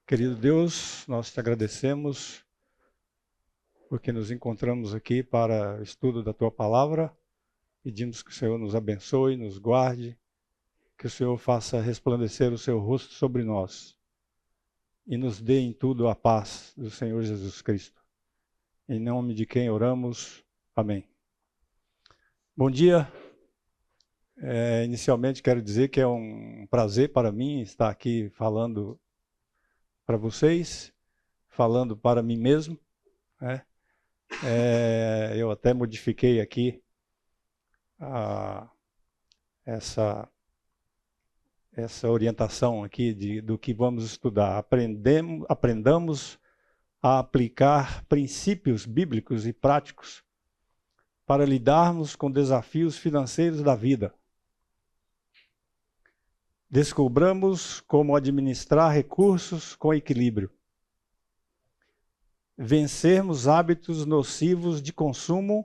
Querido Deus, nós te agradecemos porque nos encontramos aqui para o estudo da Tua Palavra. Pedimos que o Senhor nos abençoe, nos guarde, que o Senhor faça resplandecer o Seu rosto sobre nós e nos dê em tudo a paz do Senhor Jesus Cristo. Em nome de quem oramos. Amém. Bom dia. Inicialmente quero dizer que é um prazer para mim estar aqui falando para vocês, falando para mim mesmo, né? Eu até modifiquei aqui essa orientação aqui do que vamos estudar. Aprendamos a aplicar princípios bíblicos e práticos para lidarmos com desafios financeiros da vida. Descobramos como administrar recursos com equilíbrio. Vencermos hábitos nocivos de consumo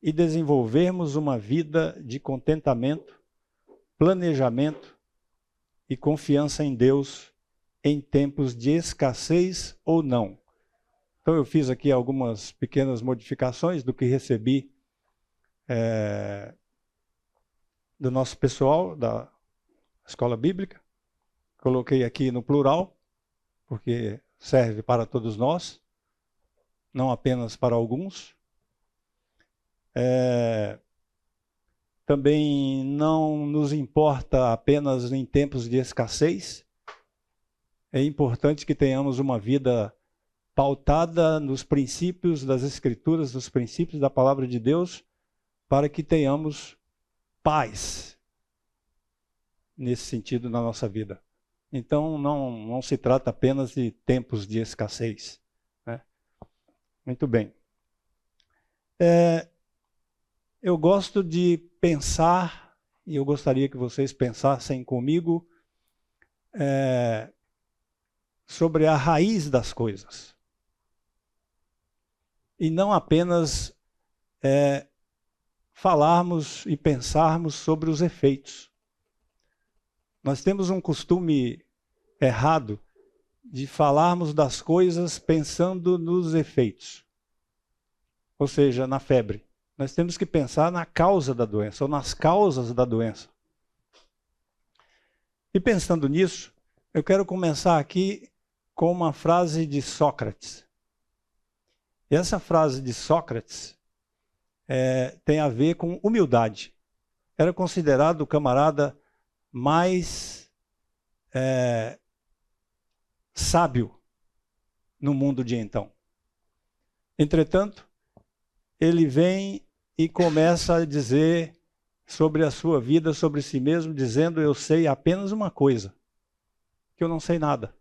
e desenvolvermos uma vida de contentamento, planejamento e confiança em Deus em tempos de escassez ou não. Então eu fiz aqui algumas pequenas modificações do que recebi do nosso pessoal da Escola Bíblica. Coloquei aqui no plural, porque serve para todos nós, não apenas para alguns. Também não nos importa apenas em tempos de escassez. É importante que tenhamos uma vida pautada nos princípios das Escrituras, nos princípios da Palavra de Deus, para que tenhamos paz nesse sentido na nossa vida. Então não se trata apenas de tempos de escassez, né? Muito bem. Eu gosto de pensar, e eu gostaria que vocês pensassem comigo sobre a raiz das coisas. E não apenas falarmos e pensarmos sobre os efeitos. Nós temos um costume errado de falarmos das coisas pensando nos efeitos. Ou seja, na febre. Nós temos que pensar na causa da doença, ou nas causas da doença. E pensando nisso, eu quero começar aqui com uma frase de Sócrates. E essa frase de Sócrates tem a ver com humildade. Era considerado o camarada mais sábio no mundo de então. Entretanto, ele vem e começa a dizer sobre a sua vida, sobre si mesmo, dizendo: eu sei apenas uma coisa, que eu não sei nada.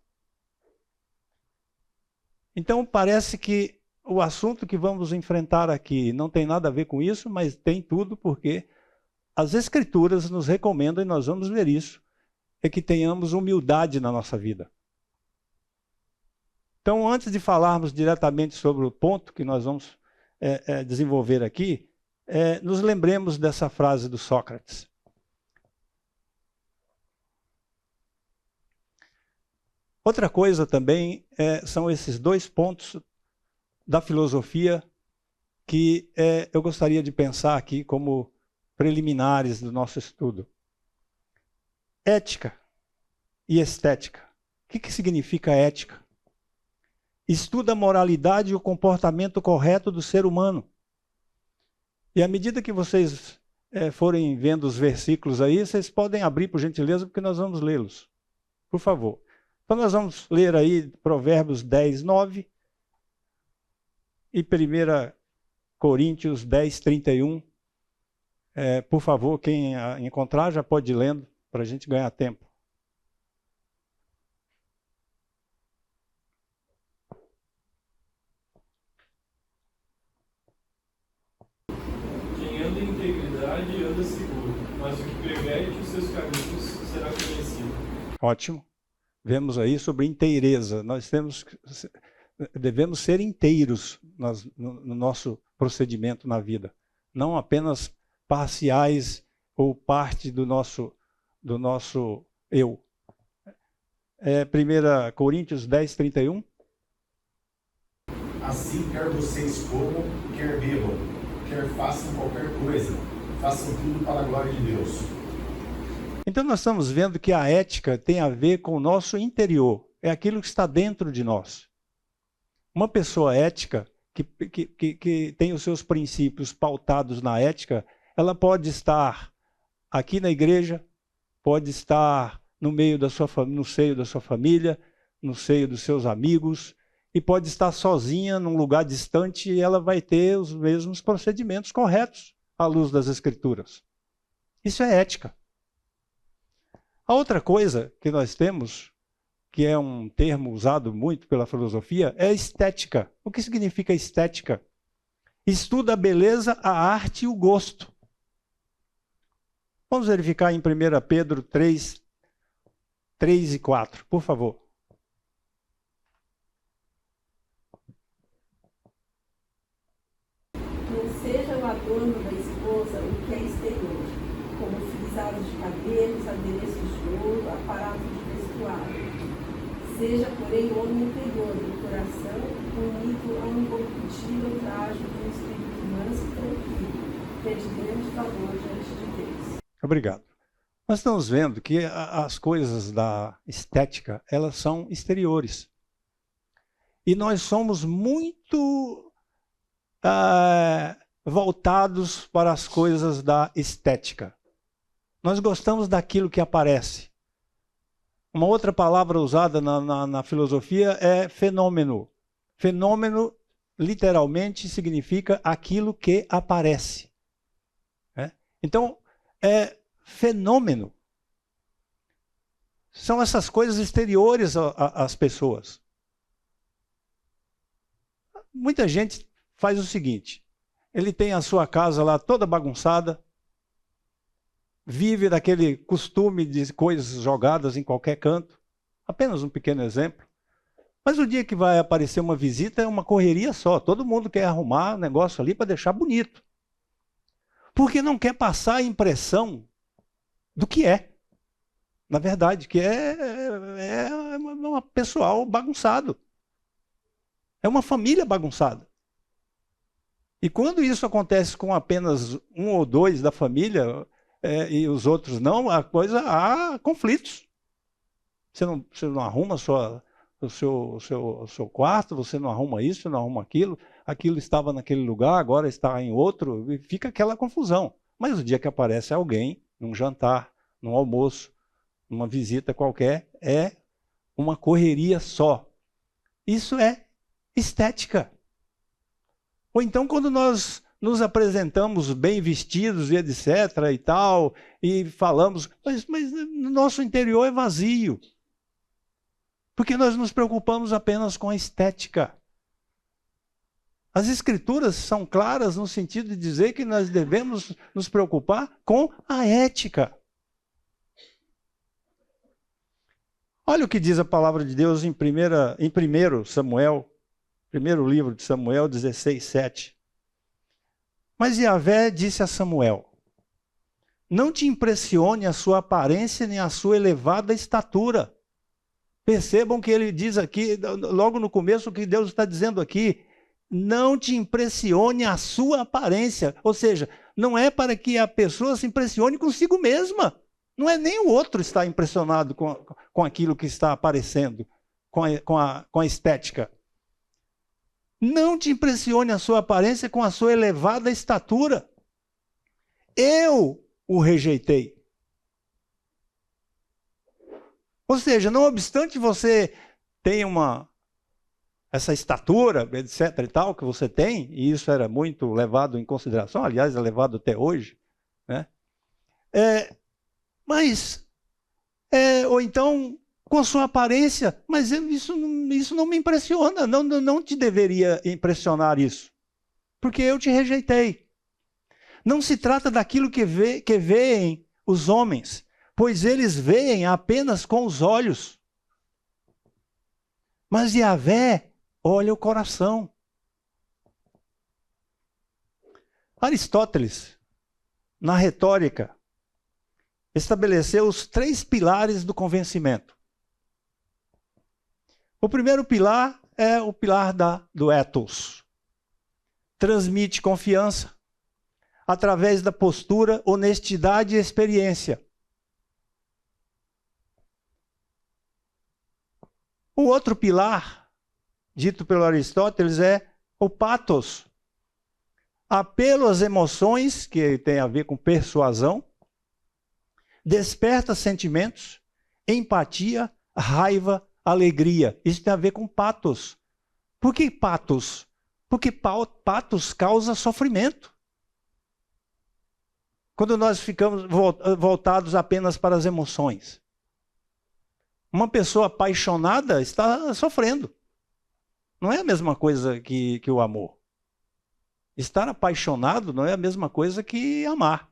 Então parece que o assunto que vamos enfrentar aqui não tem nada a ver com isso, mas tem tudo, porque as Escrituras nos recomendam, e nós vamos ver isso, é que tenhamos humildade na nossa vida. Então, antes de falarmos diretamente sobre o ponto que nós vamos desenvolver aqui, nos lembremos dessa frase do Sócrates. Outra coisa também são esses dois pontos da filosofia que eu gostaria de pensar aqui como preliminares do nosso estudo. Ética e estética. O que significa ética? Estuda a moralidade e o comportamento correto do ser humano. E à medida que vocês forem vendo os versículos aí, vocês podem abrir, por gentileza, porque nós vamos lê-los. Por favor. Então nós vamos ler aí Provérbios 10, 9 e 1 Coríntios 10, 31. Por favor, quem encontrar já pode ir lendo, para a gente ganhar tempo. Quem anda em integridade anda seguro, mas o que perverte os seus caminhos será conhecido. Ótimo. Vemos aí sobre inteireza. Nós devemos ser inteiros no nosso procedimento na vida. Não apenas parciais ou parte do nosso eu. 1 Coríntios 10, 31. Assim, quer vocês comam, quer bebam, quer façam qualquer coisa, façam tudo para a glória de Deus. Então nós estamos vendo que a ética tem a ver com o nosso interior, é aquilo que está dentro de nós. Uma pessoa ética, que tem os seus princípios pautados na ética, ela pode estar aqui na igreja, pode estar no meio da sua, no seio da sua família, no seio dos seus amigos, e pode estar sozinha num lugar distante e ela vai ter os mesmos procedimentos corretos à luz das Escrituras. Isso é ética. A outra coisa que nós temos, que é um termo usado muito pela filosofia, é estética. O que significa estética? Estuda a beleza, a arte e o gosto. Vamos verificar em 1 Pedro 3, 3 e 4, por favor. Não seja o adorno da esposa o que é exterior, como frisados de cabelos, adereços de ouro, aparatos de vestuário. Seja, porém, o homem interior do coração, unido a um incorruptível traje de um espírito manso e tranquilo, que é de grande valor diante de Deus. Obrigado. Nós estamos vendo que as coisas da estética, elas são exteriores. E nós somos muito voltados para as coisas da estética. Nós gostamos daquilo que aparece. Uma outra palavra usada na filosofia é fenômeno. Fenômeno, literalmente, significa aquilo que aparece. Então, fenômeno são essas coisas exteriores às pessoas. Muita gente faz o seguinte: ele tem a sua casa lá toda bagunçada, vive daquele costume de coisas jogadas em qualquer canto. Apenas um pequeno exemplo. Mas o dia que vai aparecer uma visita é uma correria só. Todo mundo quer arrumar um negócio ali para deixar bonito. Porque não quer passar a impressão do que é. Na verdade, que é um pessoal bagunçado. É uma família bagunçada. E quando isso acontece com apenas um ou dois da família, e os outros não, há conflitos. Você não arruma o seu quarto, você não arruma isso, não arruma aquilo estava naquele lugar, agora está em outro, e fica aquela confusão. Mas o dia que aparece alguém, num jantar, num almoço, numa visita qualquer, é uma correria só. Isso é estética. Ou então quando nós nos apresentamos bem vestidos e etc. e tal, e falamos, mas no nosso interior é vazio. Porque nós nos preocupamos apenas com a estética. As Escrituras são claras no sentido de dizer que nós devemos nos preocupar com a ética. Olha o que diz a palavra de Deus em 1 Samuel, primeiro livro de Samuel 16, 7. Mas Yahvé disse a Samuel: não te impressione a sua aparência nem a sua elevada estatura. Percebam que ele diz aqui, logo no começo, o que Deus está dizendo aqui: não te impressione a sua aparência. Ou seja, não é para que a pessoa se impressione consigo mesma. Não é nem o outro estar impressionado com aquilo que está aparecendo, com a estética. Não te impressione a sua aparência com a sua elevada estatura. Eu o rejeitei. Ou seja, não obstante você ter essa estatura, etc. e tal, que você tem, e isso era muito levado em consideração, aliás, é levado até hoje, né? Ou então, com a sua aparência, mas isso não me impressiona, não te deveria impressionar isso, porque eu te rejeitei. Não se trata daquilo que veem os homens, pois eles veem apenas com os olhos. Mas Yahvé olha o coração. Aristóteles, na retórica, estabeleceu os 3 pilares do convencimento. O primeiro pilar é o pilar do ethos. Transmite confiança através da postura, honestidade e experiência. O outro pilar, dito pelo Aristóteles, é o pathos. Apelo às emoções, que tem a ver com persuasão, desperta sentimentos, empatia, raiva, alegria. Isso tem a ver com pathos. Por que pathos? Porque pathos causa sofrimento. Quando nós ficamos voltados apenas para as emoções. Uma pessoa apaixonada está sofrendo. Não é a mesma coisa que o amor. Estar apaixonado não é a mesma coisa que amar.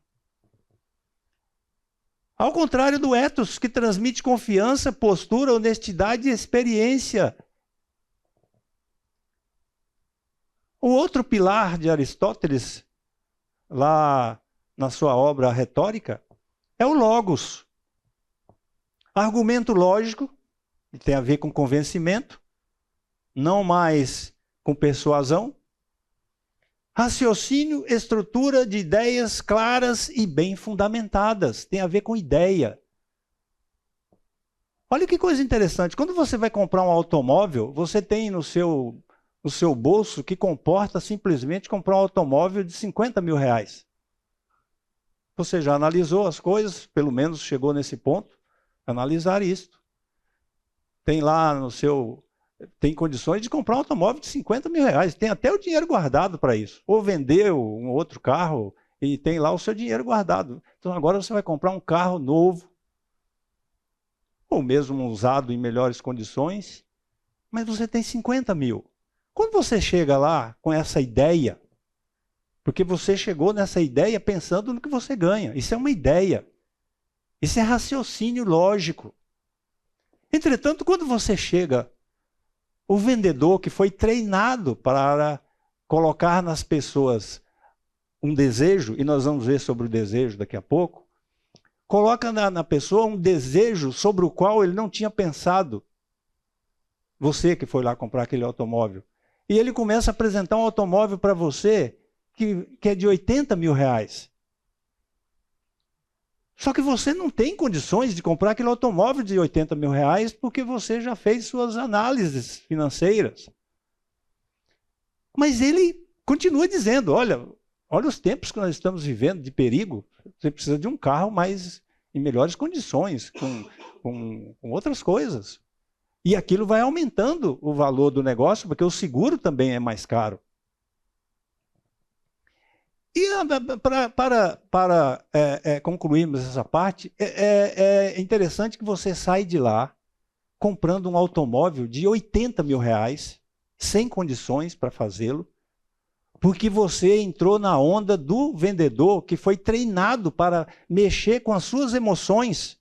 Ao contrário do ethos, que transmite confiança, postura, honestidade e experiência. O outro pilar de Aristóteles, lá na sua obra Retórica, é o logos. Argumento lógico, que tem a ver com convencimento, não mais com persuasão. Raciocínio, estrutura de ideias claras e bem fundamentadas. Tem a ver com ideia. Olha que coisa interessante. Quando você vai comprar um automóvel, você tem no seu bolso que comporta simplesmente comprar um automóvel de 50 mil reais. Você já analisou as coisas, pelo menos chegou nesse ponto, analisar isto. Tem lá no seu... Tem condições de comprar um automóvel de 50 mil reais. Tem até o dinheiro guardado para isso. Ou vender um outro carro e tem lá o seu dinheiro guardado. Então agora você vai comprar um carro novo, ou mesmo um usado em melhores condições, mas você tem 50 mil. Quando você chega lá com essa ideia, porque você chegou nessa ideia pensando no que você ganha. Isso é uma ideia. Isso é raciocínio lógico. Entretanto, quando você chega... O vendedor que foi treinado para colocar nas pessoas um desejo, e nós vamos ver sobre o desejo daqui a pouco, coloca na pessoa um desejo sobre o qual ele não tinha pensado. Você que foi lá comprar aquele automóvel. E ele começa a apresentar um automóvel para você que é de 80 mil reais. Só que você não tem condições de comprar aquele automóvel de 80 mil reais porque você já fez suas análises financeiras. Mas ele continua dizendo, olha os tempos que nós estamos vivendo de perigo, você precisa de um carro mais em melhores condições, com outras coisas. E aquilo vai aumentando o valor do negócio, porque o seguro também é mais caro. E para concluirmos essa parte, é interessante que você sai de lá comprando um automóvel de 80 mil reais, sem condições para fazê-lo, porque você entrou na onda do vendedor que foi treinado para mexer com as suas emoções,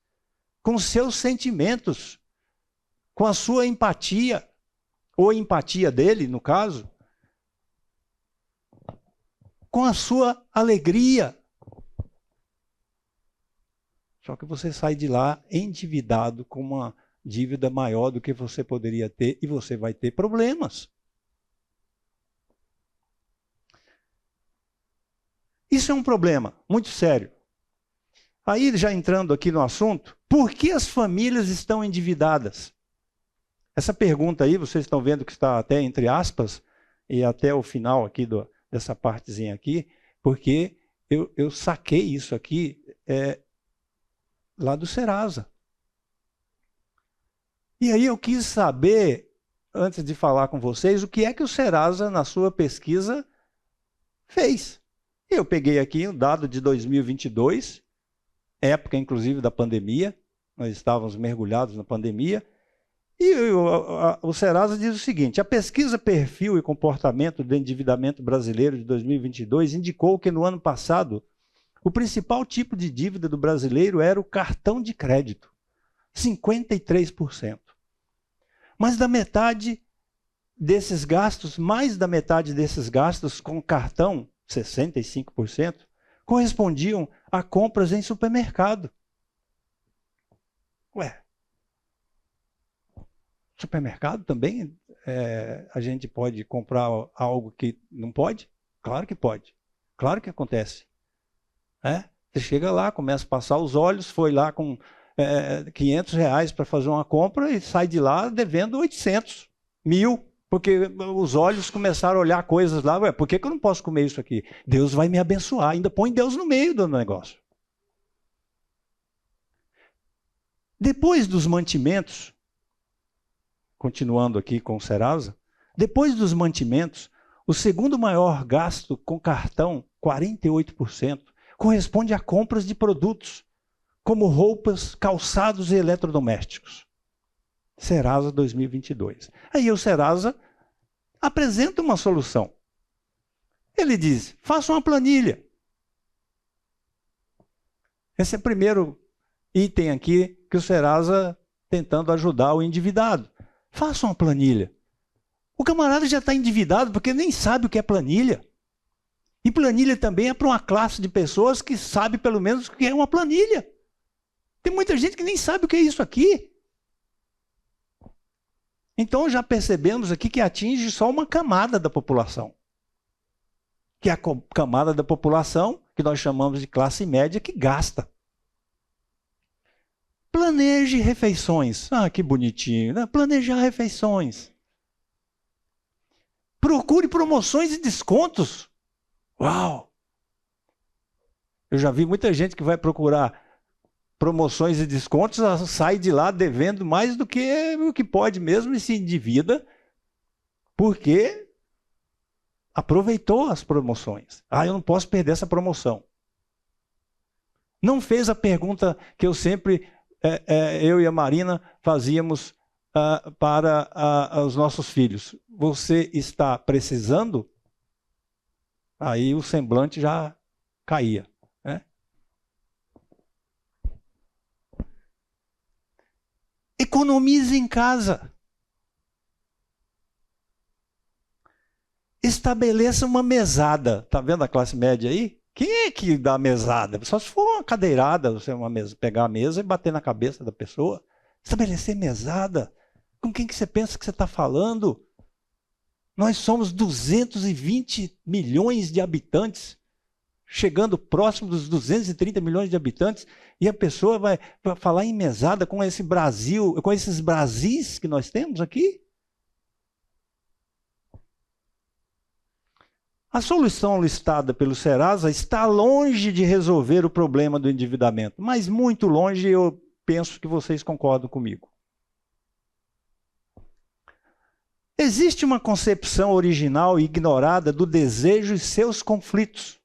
com os seus sentimentos, com a sua empatia, ou a empatia dele, no caso, com a sua alegria. Só que você sai de lá endividado com uma dívida maior do que você poderia ter e você vai ter problemas. Isso é um problema muito sério. Aí, já entrando aqui no assunto, por que as famílias estão endividadas? Essa pergunta aí, vocês estão vendo que está até entre aspas, e até o final aqui dessa partezinha aqui, porque eu saquei isso aqui lá do Serasa. E aí eu quis saber, antes de falar com vocês, o que é que o Serasa, na sua pesquisa, fez. Eu peguei aqui um dado de 2022, época inclusive da pandemia, nós estávamos mergulhados na pandemia, e o Serasa diz o seguinte: a pesquisa Perfil e Comportamento do Endividamento Brasileiro de 2022 indicou que no ano passado o principal tipo de dívida do brasileiro era o cartão de crédito, 53%. Mas da metade desses gastos, mais da metade desses gastos com cartão, 65%, correspondiam a compras em supermercado. Ué, Supermercado também, a gente pode comprar algo que não pode? Claro que pode. Claro que acontece. Você chega lá, começa a passar os olhos, foi lá com R$500 para fazer uma compra e sai de lá devendo 800, 1.000, porque os olhos começaram a olhar coisas lá. Ué, por que eu não posso comer isso aqui? Deus vai me abençoar, ainda põe Deus no meio do negócio. Depois dos mantimentos, continuando aqui com o Serasa, depois dos mantimentos, o segundo maior gasto com cartão, 48%, corresponde a compras de produtos, como roupas, calçados e eletrodomésticos. Serasa 2022. Aí o Serasa apresenta uma solução. Ele diz, faça uma planilha. Esse é o primeiro item aqui que o Serasa tentando ajudar o endividado. Faça uma planilha. O camarada já está endividado porque nem sabe o que é planilha. E planilha também é para uma classe de pessoas que sabe pelo menos o que é uma planilha. Tem muita gente que nem sabe o que é isso aqui. Então já percebemos aqui que atinge só uma camada da população. Que é a camada da população que nós chamamos de classe média que gasta. Planeje refeições. Ah, que bonitinho, né? Planejar refeições. Procure promoções e descontos. Uau! Eu já vi muita gente que vai procurar promoções e descontos, sai de lá devendo mais do que o que pode mesmo e se endivida, porque aproveitou as promoções. Ah, eu não posso perder essa promoção. Não fez a pergunta que eu sempre, eu e a Marina fazíamos para os nossos filhos. Você está precisando? Aí o semblante já caía. Economize em casa. Estabeleça uma mesada. Está vendo a classe média aí? Quem é que dá mesada? Só se for uma cadeirada, você pegar a mesa e bater na cabeça da pessoa. Estabelecer mesada. Com quem que você pensa que você está falando? Nós somos 220 milhões de habitantes, chegando próximo dos 230 milhões de habitantes, e a pessoa vai falar em mesada com esse Brasil, com esses Brasis que nós temos aqui? A solução listada pelo Serasa está longe de resolver o problema do endividamento, mas muito longe, eu penso que vocês concordam comigo. Existe uma concepção original e ignorada do desejo e seus conflitos.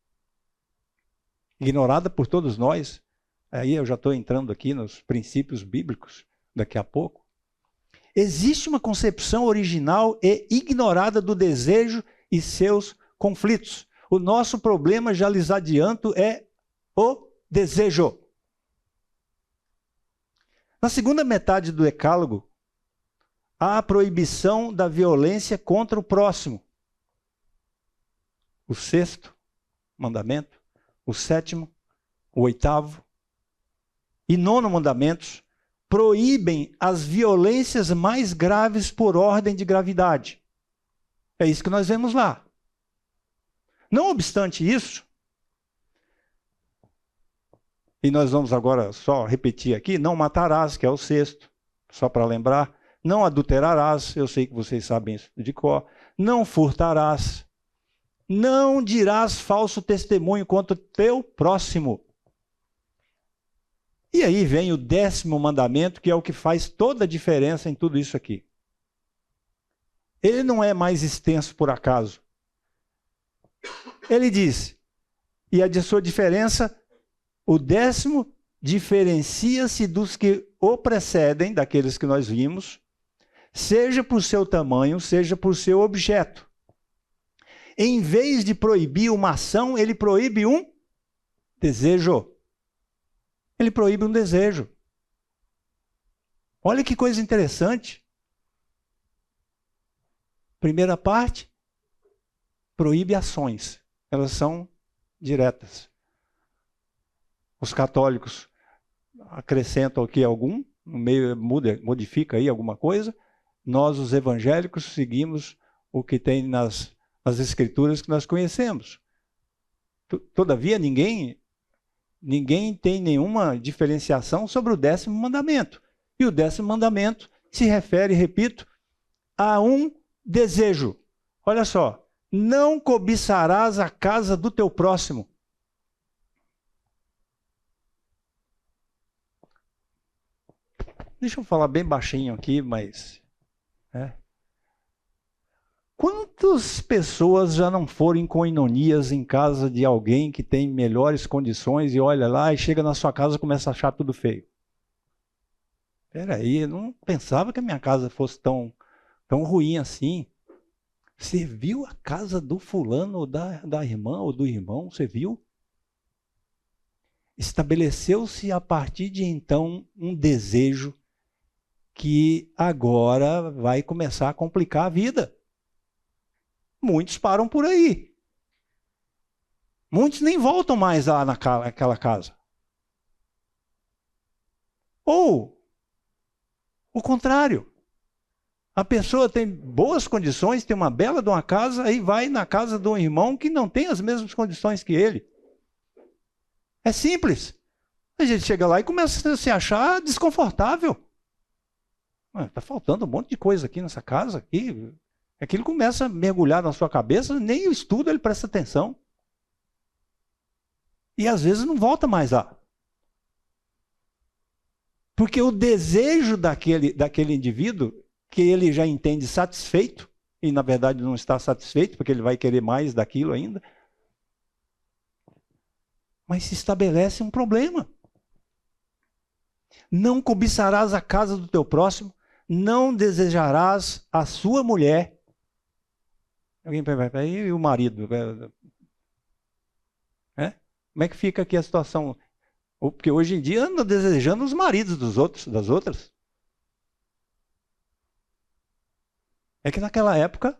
Ignorada por todos nós. Aí eu já estou entrando aqui nos princípios bíblicos, daqui a pouco. Existe uma concepção original e ignorada do desejo e seus conflitos. O nosso problema, já lhes adianto, é o desejo. Na segunda metade do Decálogo, há a proibição da violência contra o próximo. O sexto mandamento, o sétimo, o oitavo e nono mandamentos proíbem as violências mais graves por ordem de gravidade. É isso que nós vemos lá. Não obstante isso, e nós vamos agora só repetir aqui, não matarás, que é o sexto, só para lembrar. Não adulterarás, eu sei que vocês sabem isso de cor. Não furtarás. Não dirás falso testemunho contra o teu próximo. E aí vem o 10º mandamento, que é o que faz toda a diferença em tudo isso aqui. Ele não é mais extenso por acaso. Ele diz, e a de sua diferença, o 10º diferencia-se dos que o precedem, daqueles que nós vimos, seja por seu tamanho, seja por seu objeto. Em vez de proibir uma ação, ele proíbe um desejo. Ele proíbe um desejo. Olha que coisa interessante. Primeira parte, proíbe ações. Elas são diretas. Os católicos acrescentam aqui algum, no meio modifica aí alguma coisa, Nós, os evangélicos, seguimos o que tem nas escrituras que nós conhecemos. Todavia, ninguém tem nenhuma diferenciação sobre o 10º mandamento. E o 10º mandamento se refere, repito, a um desejo. Olha só, não cobiçarás a casa do teu próximo. Deixa eu falar bem baixinho aqui, mas... Quantas pessoas já não foram em koinonias em casa de alguém que tem melhores condições e olha lá e chega na sua casa e começa a achar tudo feio? Espera aí, eu não pensava que a minha casa fosse tão ruim assim. Você viu a casa do fulano ou da irmã ou do irmão? Você viu? Estabeleceu-se a partir de então um desejo que agora vai começar a complicar a vida. Muitos param por aí. Muitos nem voltam mais lá naquela casa. Ou, o contrário. A pessoa tem boas condições, tem uma bela de uma casa, aí vai na casa de um irmão que não tem as mesmas condições que ele. É simples. A gente chega lá e começa a se achar desconfortável. Está faltando um monte de coisa aqui nessa casa. Aqui. Aquilo começa a mergulhar na sua cabeça, nem o estudo ele presta atenção. E às vezes não volta mais lá. Porque o desejo daquele indivíduo, que ele já entende satisfeito, e na verdade não está satisfeito, porque ele vai querer mais daquilo ainda, mas se estabelece um problema. Não cobiçarás a casa do teu próximo, não desejarás a sua mulher. Alguém pergunta, e o marido? Como é que fica aqui a situação? Porque hoje em dia anda desejando os maridos dos outros, das outras. É que naquela época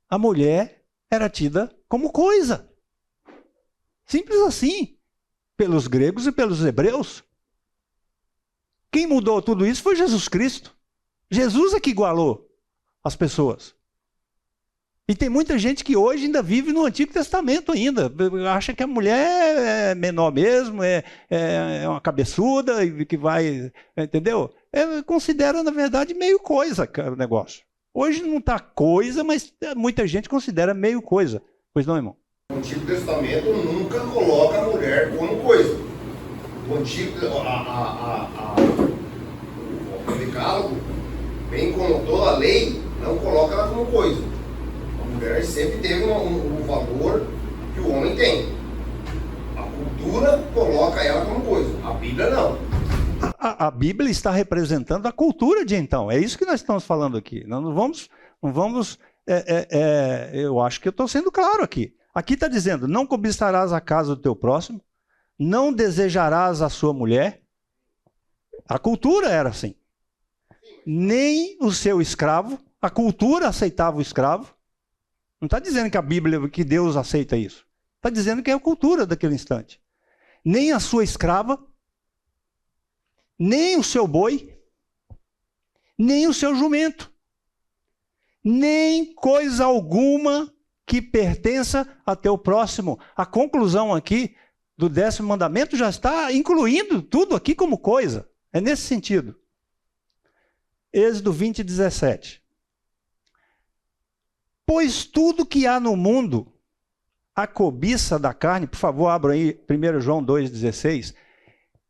a mulher era tida como coisa. Simples assim. Pelos gregos e pelos hebreus. Quem mudou tudo isso foi Jesus Cristo. Jesus é que igualou as pessoas. E tem muita gente que hoje ainda vive no Antigo Testamento ainda. Acha que a mulher é menor mesmo, é uma cabeçuda e que vai... Entendeu? Considera, na verdade, meio coisa o negócio. Hoje não está coisa, mas muita gente considera meio coisa. Pois não, irmão? O Antigo Testamento nunca coloca a mulher como coisa. O Antigo... O Decálogo, bem como toda a lei, não coloca ela como coisa. A mulher sempre teve um valor que o homem tem. A cultura coloca ela como coisa. A Bíblia não. A Bíblia está representando a cultura de então. É isso que nós estamos falando aqui. Nós não vamos eu acho que eu estou sendo claro aqui. Aqui está dizendo, não cobiçarás a casa do teu próximo, não desejarás a sua mulher. A cultura era assim. Nem o seu escravo, a cultura aceitava o escravo. Não está dizendo que a Bíblia, que Deus aceita isso. Está dizendo que é a cultura daquele instante. Nem a sua escrava, nem o seu boi, nem o seu jumento, nem coisa alguma que pertença a teu próximo. A conclusão aqui do 10º mandamento já está incluindo tudo aqui como coisa. É nesse sentido. Êxodo 20, 17. Pois tudo que há no mundo, a cobiça da carne, por favor, abra aí 1 João 2,16.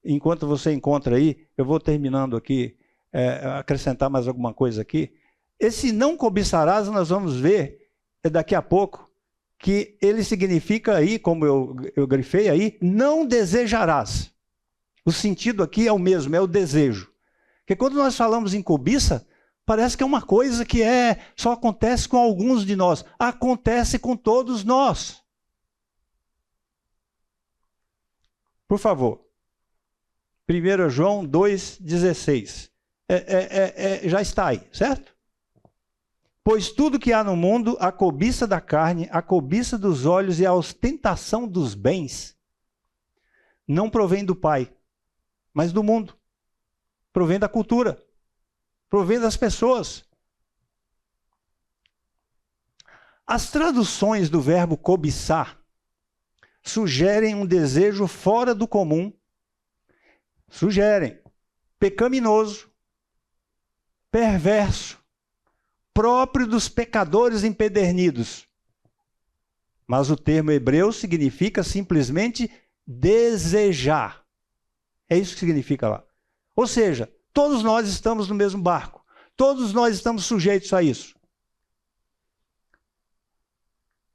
Enquanto você encontra aí, eu vou terminando aqui, acrescentar mais alguma coisa aqui. Esse não cobiçarás, nós vamos ver daqui a pouco, que ele significa aí, como eu grifei aí, não desejarás. O sentido aqui é o mesmo, é o desejo. Porque quando nós falamos em cobiça, parece que é uma coisa que só acontece com alguns de nós. Acontece com todos nós. Por favor. 1 João 2,16. Já está aí, certo? Pois tudo que há no mundo, a cobiça da carne, a cobiça dos olhos e a ostentação dos bens, não provém do Pai, mas do mundo. Provém da cultura. Provém das pessoas. As traduções do verbo cobiçar sugerem um desejo fora do comum, sugerem pecaminoso, perverso, próprio dos pecadores empedernidos. Mas o termo hebreu significa simplesmente desejar. É isso que significa lá. Ou seja, todos nós estamos no mesmo barco. Todos nós estamos sujeitos a isso.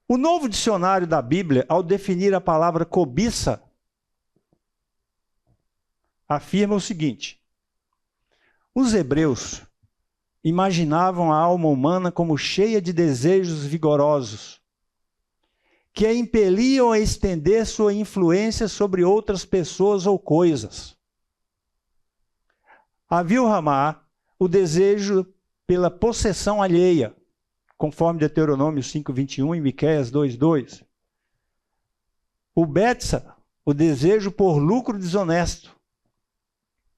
O Novo Dicionário da Bíblia, ao definir a palavra cobiça, afirma o seguinte: os hebreus imaginavam a alma humana como cheia de desejos vigorosos, que a impeliam a estender sua influência sobre outras pessoas ou coisas. Havia o ramá, o desejo pela possessão alheia, conforme Deuteronômio 5:21 e Miqueias 2:2. O betsa, o desejo por lucro desonesto.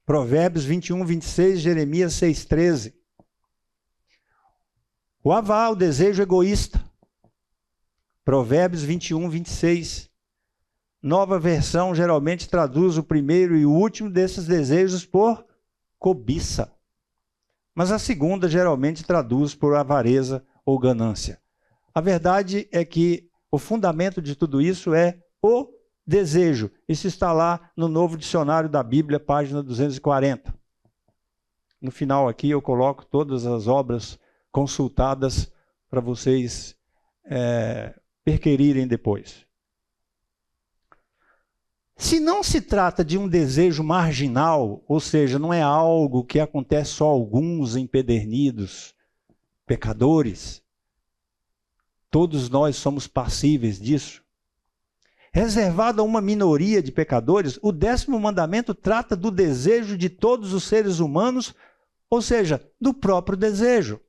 Provérbios 21:26, Jeremias 6:13. O avá, o desejo egoísta. Provérbios 21:26. Nova versão geralmente traduz o primeiro e o último desses desejos por cobiça. Mas a segunda geralmente traduz por avareza ou ganância. A verdade é que o fundamento de tudo isso é o desejo. Isso está lá no Novo Dicionário da Bíblia, página 240. No final aqui eu coloco todas as obras consultadas para vocês perquerirem depois. Se não se trata de um desejo marginal, ou seja, não é algo que acontece só a alguns empedernidos, pecadores, todos nós somos passíveis disso. Reservado a uma minoria de pecadores, o 10º mandamento trata do desejo de todos os seres humanos, ou seja, do próprio desejo.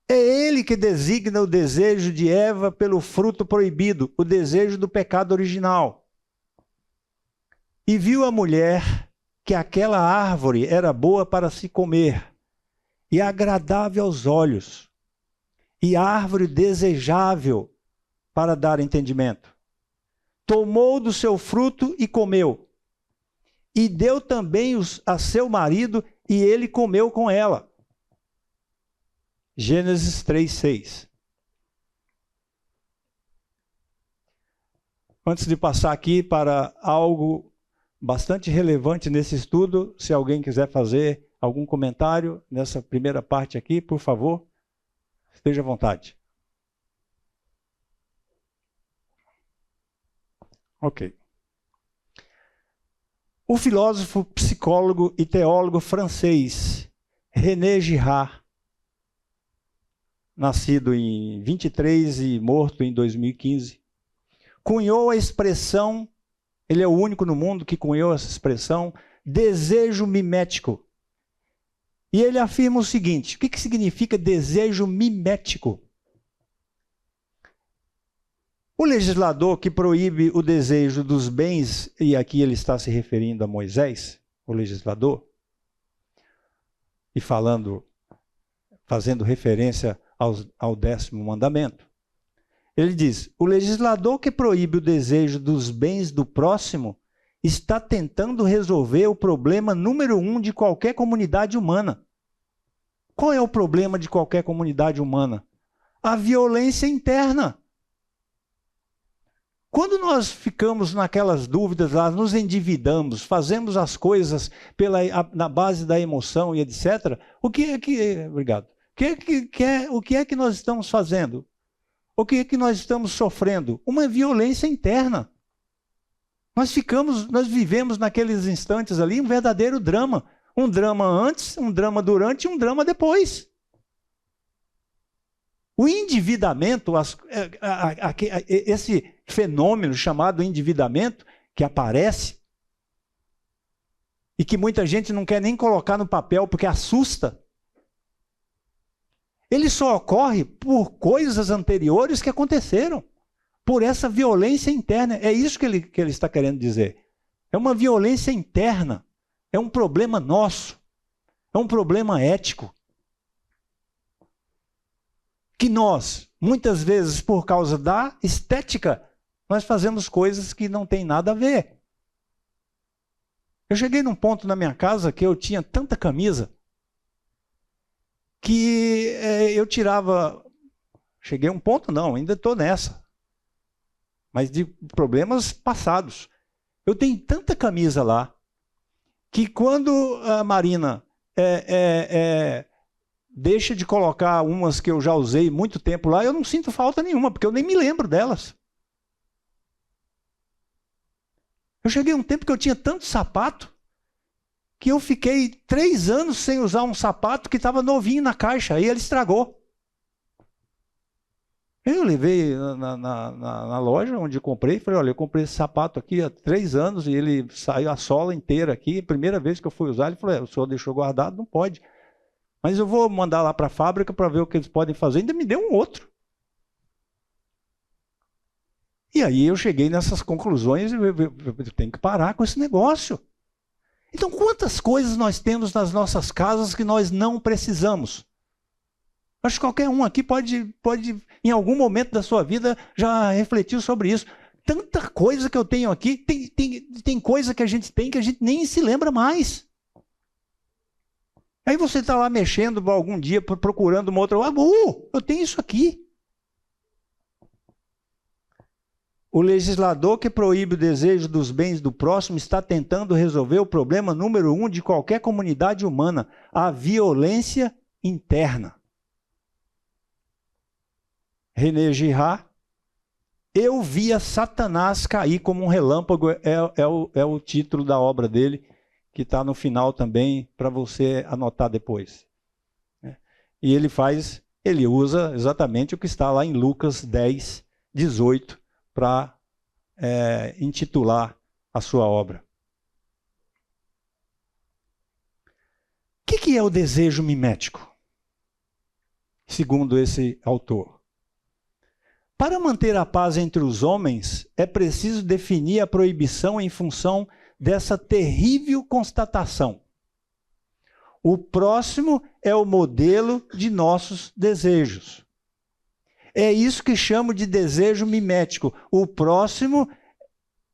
É ele que designa o desejo de Eva pelo fruto proibido, o desejo do pecado original. E viu a mulher que aquela árvore era boa para se comer, e agradável aos olhos, e árvore desejável para dar entendimento. Tomou do seu fruto e comeu, e deu também a seu marido, e ele comeu com ela. Gênesis 3:6. Antes de passar aqui para algo bastante relevante nesse estudo, se alguém quiser fazer algum comentário nessa primeira parte aqui, por favor, esteja à vontade. Ok. O filósofo, psicólogo e teólogo francês René Girard, nascido em 23 e morto em 2015, cunhou a expressão, ele é o único no mundo que cunhou essa expressão, desejo mimético. E ele afirma o seguinte: o que significa desejo mimético? O legislador que proíbe o desejo dos bens, e aqui ele está se referindo a Moisés, o legislador, e fazendo referência ao 10º mandamento. Ele diz: o legislador que proíbe o desejo dos bens do próximo está tentando resolver o problema número 1 de qualquer comunidade humana. Qual é o problema de qualquer comunidade humana? A violência interna. Quando nós ficamos naquelas dúvidas lá, nos endividamos, fazemos as coisas na base da emoção e etc., obrigado. O que é que nós estamos fazendo? O que é que nós estamos sofrendo? Uma violência interna. Nós vivemos naqueles instantes ali um verdadeiro drama. Um drama antes, um drama durante e um drama depois. O endividamento, esse fenômeno chamado endividamento, que aparece, e que muita gente não quer nem colocar no papel porque assusta, ele só ocorre por coisas anteriores que aconteceram, por essa violência interna. É isso que ele está querendo dizer. É uma violência interna, é um problema nosso, é um problema ético. que nós, muitas vezes por causa da estética, nós fazemos coisas que não tem nada a ver. Eu cheguei num ponto na minha casa que eu tinha tanta camisa que eu tirava... Cheguei a um ponto, não, ainda estou nessa. Mas de problemas passados. Eu tenho tanta camisa lá que quando a Marina deixa de colocar umas que eu já usei muito tempo lá, eu não sinto falta nenhuma, porque eu nem me lembro delas. Eu cheguei a um tempo que eu tinha tanto sapato que eu fiquei 3 anos sem usar um sapato que estava novinho na caixa, aí ele estragou. Eu levei na loja onde eu comprei, falei, olha, eu comprei esse sapato aqui há 3 anos e ele saiu a sola inteira aqui, primeira vez que eu fui usar, ele falou, o senhor deixou guardado? Não pode. Mas eu vou mandar lá para a fábrica para ver o que eles podem fazer, ainda me deu um outro. E aí eu cheguei nessas conclusões, eu tenho que parar com esse negócio. Então quantas coisas nós temos nas nossas casas que nós não precisamos? Acho que qualquer um aqui pode, em algum momento da sua vida, já refletiu sobre isso. Tanta coisa que eu tenho aqui, tem coisa que a gente tem que a gente nem se lembra mais. Aí você está lá mexendo algum dia, procurando uma outra... eu tenho isso aqui. O legislador que proíbe o desejo dos bens do próximo está tentando resolver o problema número 1 de qualquer comunidade humana, a violência interna. René Girard, eu via Satanás cair como um relâmpago, é o título da obra dele, que está no final também, para você anotar depois. E ele usa exatamente o que está lá em Lucas 10, 18, para intitular a sua obra. O que é o desejo mimético? Segundo esse autor. Para manter a paz entre os homens, é preciso definir a proibição em função dessa terrível constatação. O próximo é o modelo de nossos desejos. É isso que chamo de desejo mimético. O próximo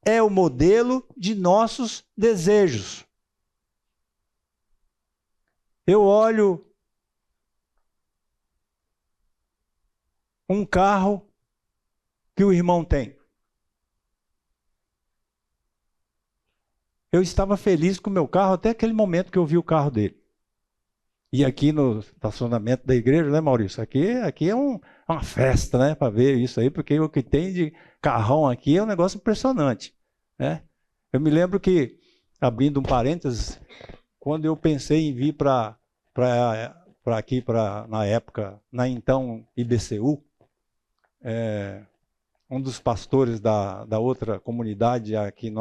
é o modelo de nossos desejos. Eu olho um carro que o irmão tem. Eu estava feliz com o meu carro até aquele momento que eu vi o carro dele. E aqui no estacionamento da igreja, né, Maurício? Aqui é uma festa, né, para ver isso aí, porque o que tem de carrão aqui é um negócio impressionante, né? Eu me lembro que, abrindo um parênteses, quando eu pensei em vir para aqui, na época, na então IBCU, um dos pastores da outra comunidade a que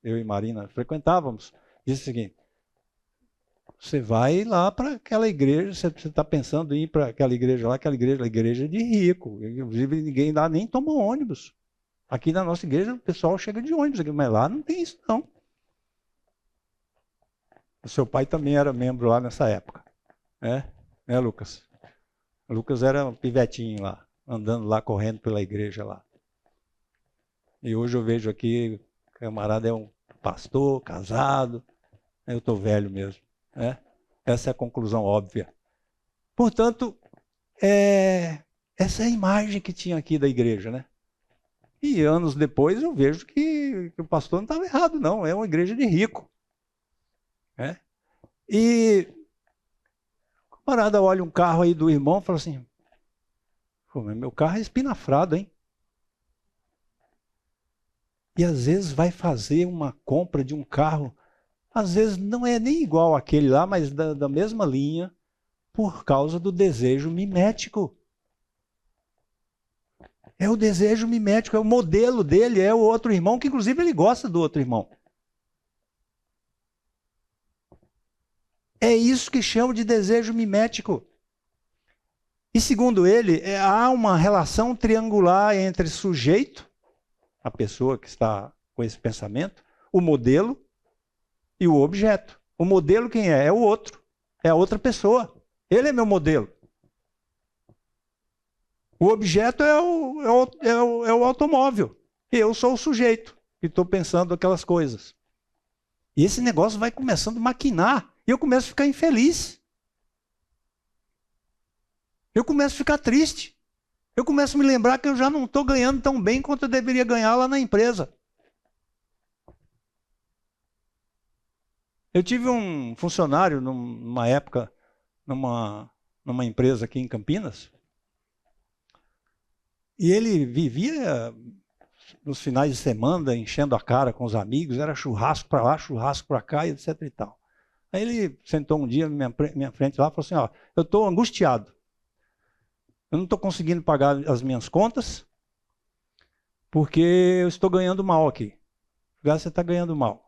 eu e Marina frequentávamos, disse o seguinte: você vai lá para aquela igreja, você está pensando em ir para aquela igreja lá, aquela igreja de rico, inclusive ninguém lá nem toma ônibus. Aqui na nossa igreja o pessoal chega de ônibus, mas lá não tem isso não. O seu pai também era membro lá nessa época, né, Lucas? O Lucas era um pivetinho lá, andando lá, correndo pela igreja lá. E hoje eu vejo aqui, o camarada é um pastor, casado, eu estou velho mesmo. Essa é a conclusão óbvia. Portanto, essa é a imagem que tinha aqui da igreja, né? E anos depois eu vejo que o pastor não estava errado, não. É uma igreja de rico. E o camarada olha um carro aí do irmão e fala assim: pô, mas meu carro é espinafrado, hein? E às vezes vai fazer uma compra de um carro, às vezes não é nem igual àquele lá, mas da mesma linha, por causa do desejo mimético. É o desejo mimético, é o modelo dele, é o outro irmão, que inclusive ele gosta do outro irmão. É isso que chama de desejo mimético. E segundo ele, há uma relação triangular entre sujeito, a pessoa que está com esse pensamento, o modelo e o objeto. O modelo quem é? É o outro. É a outra pessoa. Ele é meu modelo. O objeto é o automóvel. Eu sou o sujeito que estou pensando aquelas coisas. E esse negócio vai começando a maquinar. E eu começo a ficar infeliz. Eu começo a ficar triste. Eu começo a me lembrar que eu já não estou ganhando tão bem quanto eu deveria ganhar lá na empresa. Eu tive um funcionário numa época, numa empresa aqui em Campinas, e ele vivia nos finais de semana enchendo a cara com os amigos, era churrasco para lá, churrasco para cá, etc e tal. Aí ele sentou um dia na minha frente lá e falou assim, ó, eu estou angustiado. Eu não estou conseguindo pagar as minhas contas porque eu estou ganhando mal aqui. Você está ganhando mal.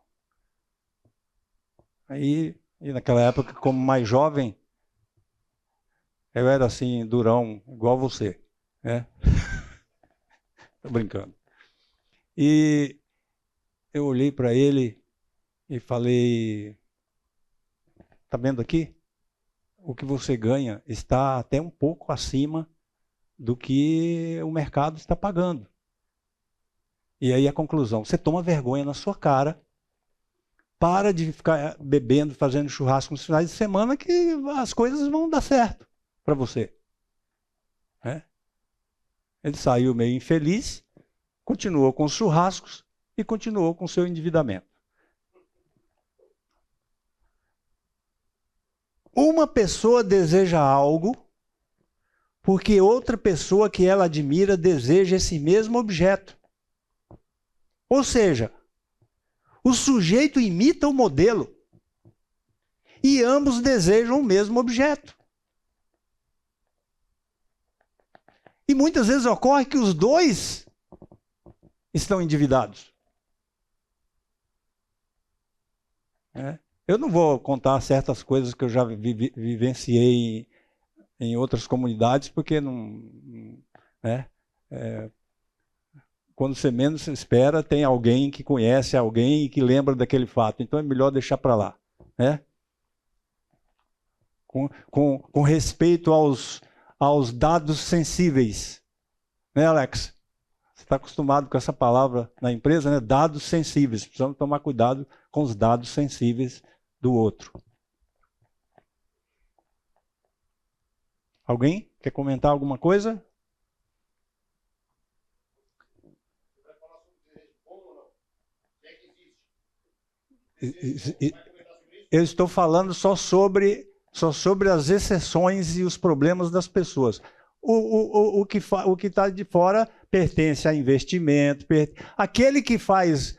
Aí, naquela época, como mais jovem, eu era assim, durão, igual você. Né? Estou brincando. E eu olhei para ele e falei, está vendo aqui? O que você ganha está até um pouco acima do que o mercado está pagando. E aí a conclusão, você toma vergonha na sua cara, para de ficar bebendo, fazendo churrasco nos finais de semana, que as coisas vão dar certo para você. É? Ele saiu meio infeliz, continuou com os churrascos e continuou com o seu endividamento. Uma pessoa deseja algo porque outra pessoa que ela admira deseja esse mesmo objeto. Ou seja, o sujeito imita o modelo e ambos desejam o mesmo objeto. E muitas vezes ocorre que os dois estão endividados. Eu não vou contar certas coisas que eu já vivenciei em outras comunidades, porque não, quando você menos espera, tem alguém que conhece alguém e que lembra daquele fato. Então é melhor deixar para lá. Né? Com respeito aos dados sensíveis. Né, Alex? Você está acostumado com essa palavra na empresa, né? Dados sensíveis. Precisamos tomar cuidado com os dados sensíveis do outro. Alguém quer comentar alguma coisa? Eu estou falando só sobre as exceções e os problemas das pessoas. O que está de fora pertence a investimento. Aquele que faz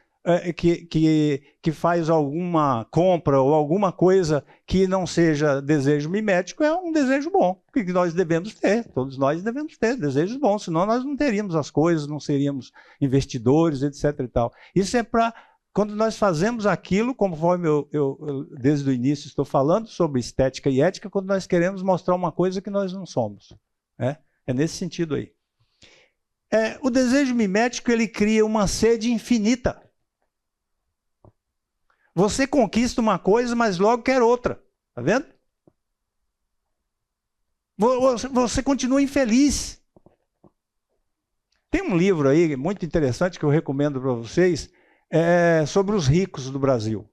alguma compra ou alguma coisa que não seja desejo mimético é um desejo bom, que nós devemos ter, todos nós devemos ter desejos bons, senão nós não teríamos as coisas, não seríamos investidores, etc. e tal. Isso é para... Quando nós fazemos aquilo, conforme eu desde o início estou falando sobre estética e ética, quando nós queremos mostrar uma coisa que nós não somos. É nesse sentido aí. O desejo mimético, ele cria uma sede infinita. Você conquista uma coisa, mas logo quer outra. Está vendo? Você continua infeliz. Tem um livro aí muito interessante que eu recomendo para vocês, sobre os ricos do Brasil.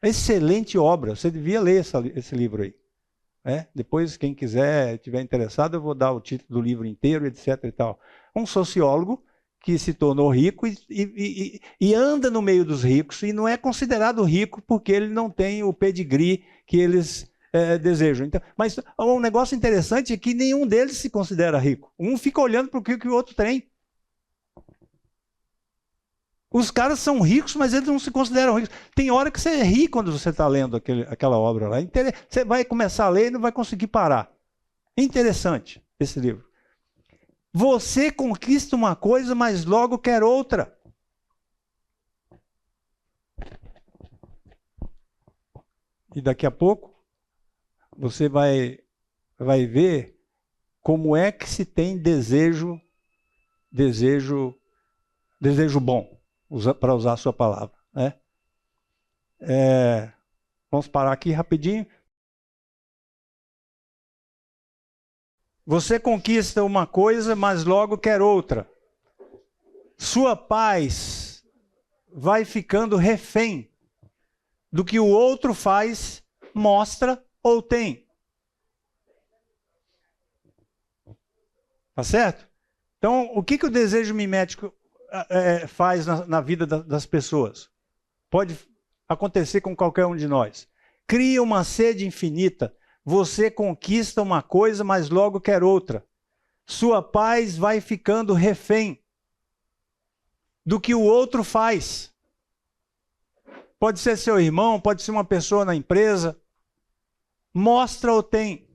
Excelente obra, você devia ler esse livro aí. Depois, quem quiser, estiver interessado, eu vou dar o título do livro inteiro, etc. e tal. Um sociólogo que se tornou rico e anda no meio dos ricos e não é considerado rico porque ele não tem o pedigree que eles desejam. Então, mas um negócio interessante é que nenhum deles se considera rico. Um fica olhando para o que o outro tem. Os caras são ricos, mas eles não se consideram ricos. Tem hora que você ri quando você está lendo aquela obra lá. Você vai começar a ler e não vai conseguir parar. Interessante esse livro. Você conquista uma coisa, mas logo quer outra. E daqui a pouco, você vai ver como é que se tem desejo bom. Para usar a sua palavra. Vamos parar aqui rapidinho. Você conquista uma coisa, mas logo quer outra. Sua paz vai ficando refém do que o outro faz, mostra ou tem. Tá certo? Então, o que o desejo mimético faz na vida das pessoas? Pode acontecer com qualquer um de nós. Cria uma sede infinita. Você conquista uma coisa, mas logo quer outra. Sua paz vai ficando refém do que o outro faz. Pode ser seu irmão, pode ser uma pessoa na empresa. Mostra ou tem.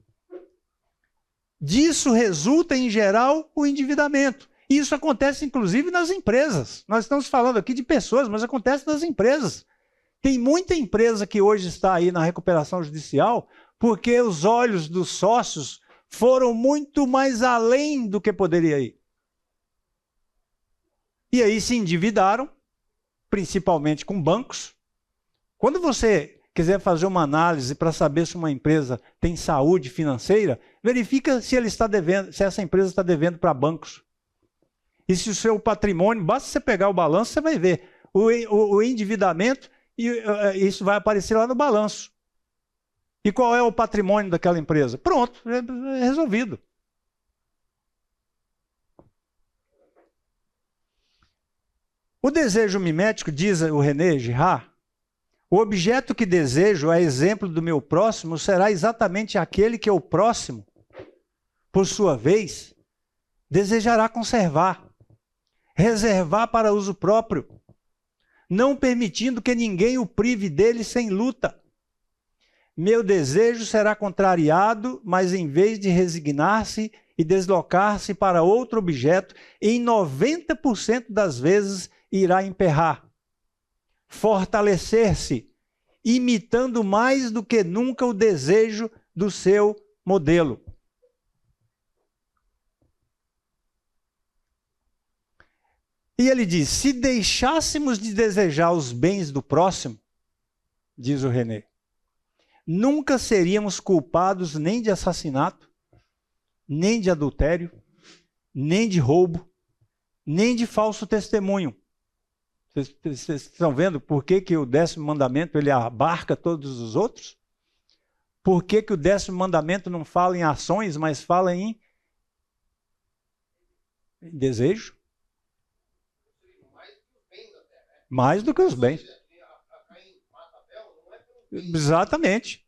Disso resulta, em geral, o endividamento. Isso acontece, inclusive, nas empresas. Nós estamos falando aqui de pessoas, mas acontece nas empresas. Tem muita empresa que hoje está aí na recuperação judicial porque os olhos dos sócios foram muito mais além do que poderia ir. E aí se endividaram, principalmente com bancos. Quando você quiser fazer uma análise para saber se uma empresa tem saúde financeira, verifica se ele está devendo, se essa empresa está devendo para bancos. E se o seu patrimônio, basta você pegar o balanço, você vai ver o endividamento, e isso vai aparecer lá no balanço. E qual é o patrimônio daquela empresa? Pronto, é resolvido. O desejo mimético, diz o René Girard, o objeto que desejo, a exemplo do meu próximo, será exatamente aquele que o próximo, por sua vez, desejará conservar, reservar para uso próprio, não permitindo que ninguém o prive dele sem luta. Meu desejo será contrariado, mas em vez de resignar-se e deslocar-se para outro objeto, em 90% das vezes irá emperrar, fortalecer-se, imitando mais do que nunca o desejo do seu modelo. E ele diz, se deixássemos de desejar os bens do próximo, diz o René, nunca seríamos culpados nem de assassinato, nem de adultério, nem de roubo, nem de falso testemunho. Vocês estão vendo por que o 10º mandamento ele abarca todos os outros? Por que o 10º mandamento não fala em ações, mas fala em desejo? Mais do que os bens. Exatamente.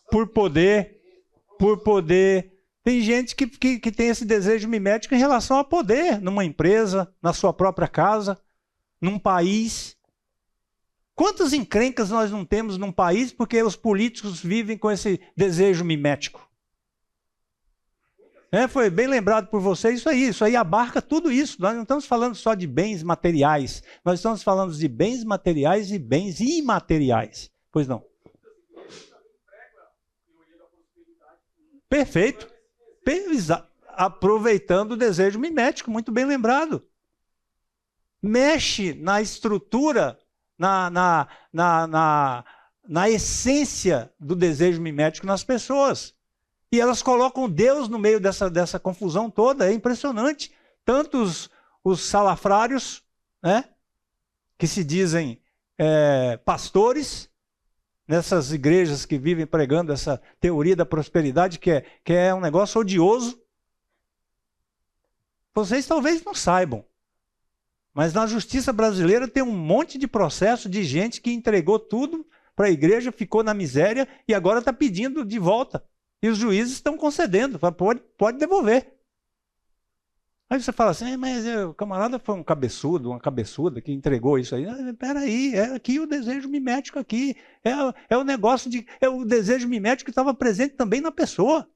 Por poder. Tem gente que tem esse desejo mimético em relação a poder, numa empresa, na sua própria casa, num país. Quantas encrencas nós não temos num país porque os políticos vivem com esse desejo mimético? Foi bem lembrado por vocês isso aí abarca tudo isso. Nós não estamos falando só de bens materiais, nós estamos falando de bens materiais e bens imateriais. Pois não? Perfeito. Aproveitando o desejo mimético, muito bem lembrado. Mexe na estrutura, na essência do desejo mimético nas pessoas. E elas colocam Deus no meio dessa confusão toda, é impressionante. Tanto os salafrários, né, que se dizem pastores, nessas igrejas que vivem pregando essa teoria da prosperidade, que é um negócio odioso. Vocês talvez não saibam, mas na justiça brasileira tem um monte de processo de gente que entregou tudo para a igreja, ficou na miséria e agora está pedindo de volta. E os juízes estão concedendo, pode devolver. Aí você fala assim, mas o camarada foi um cabeçudo, uma cabeçuda que entregou isso aí. Peraí, é aqui o desejo mimético aqui. É o negócio é o desejo mimético que estava presente também na pessoa.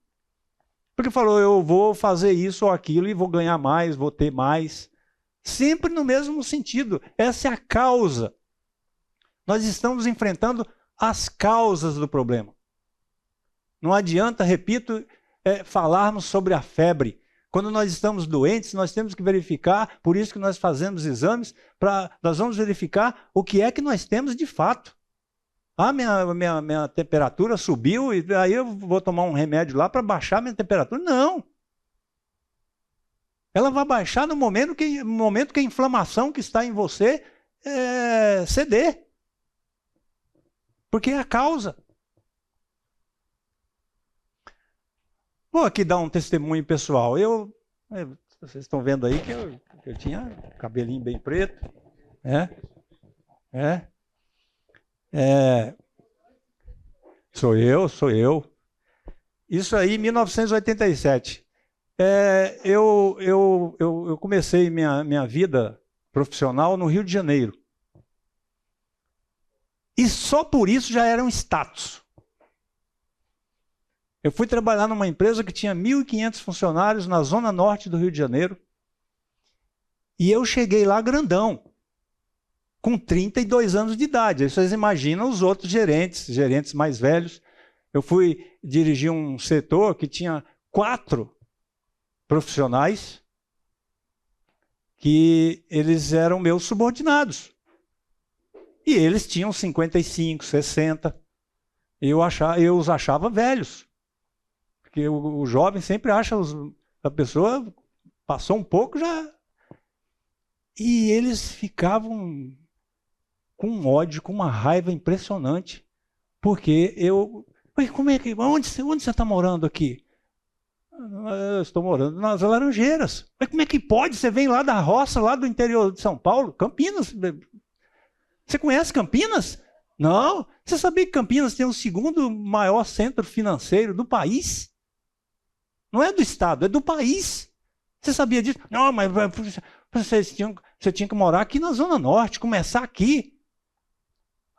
Porque falou, eu vou fazer isso ou aquilo e vou ganhar mais, vou ter mais. Sempre no mesmo sentido. Essa é a causa. Nós estamos enfrentando as causas do problema. Não adianta, repito, falarmos sobre a febre. Quando nós estamos doentes, nós temos que verificar, por isso que nós fazemos exames, nós vamos verificar o que é que nós temos de fato. Minha temperatura subiu, e aí eu vou tomar um remédio lá para baixar minha temperatura. Não, Ela vai baixar no momento que a inflamação que está em você ceder. Porque é a causa. Vou aqui dar um testemunho pessoal. Vocês estão vendo aí que eu tinha cabelinho bem preto. Sou eu. Isso aí em 1987. Eu comecei minha vida profissional no Rio de Janeiro. E só por isso já era um status. Eu fui trabalhar numa empresa que tinha 1.500 funcionários na zona norte do Rio de Janeiro. E eu cheguei lá grandão, com 32 anos de idade. Aí vocês imaginam os outros gerentes mais velhos. Eu fui dirigir um setor que tinha 4 profissionais que eles eram meus subordinados. E eles tinham 55, 60. Eu os achava velhos. Porque o jovem sempre acha a pessoa passou um pouco já. E eles ficavam com um ódio, com uma raiva impressionante. Porque onde você está morando aqui? Eu estou morando nas Laranjeiras. Mas como é que pode? Você vem lá da roça, lá do interior de São Paulo, Campinas. Você conhece Campinas? Não. Você sabia que Campinas tem o 2º maior centro financeiro do país? Não é do estado, é do país. Você sabia disso? Não, mas você tinha que morar aqui na Zona Norte, começar aqui.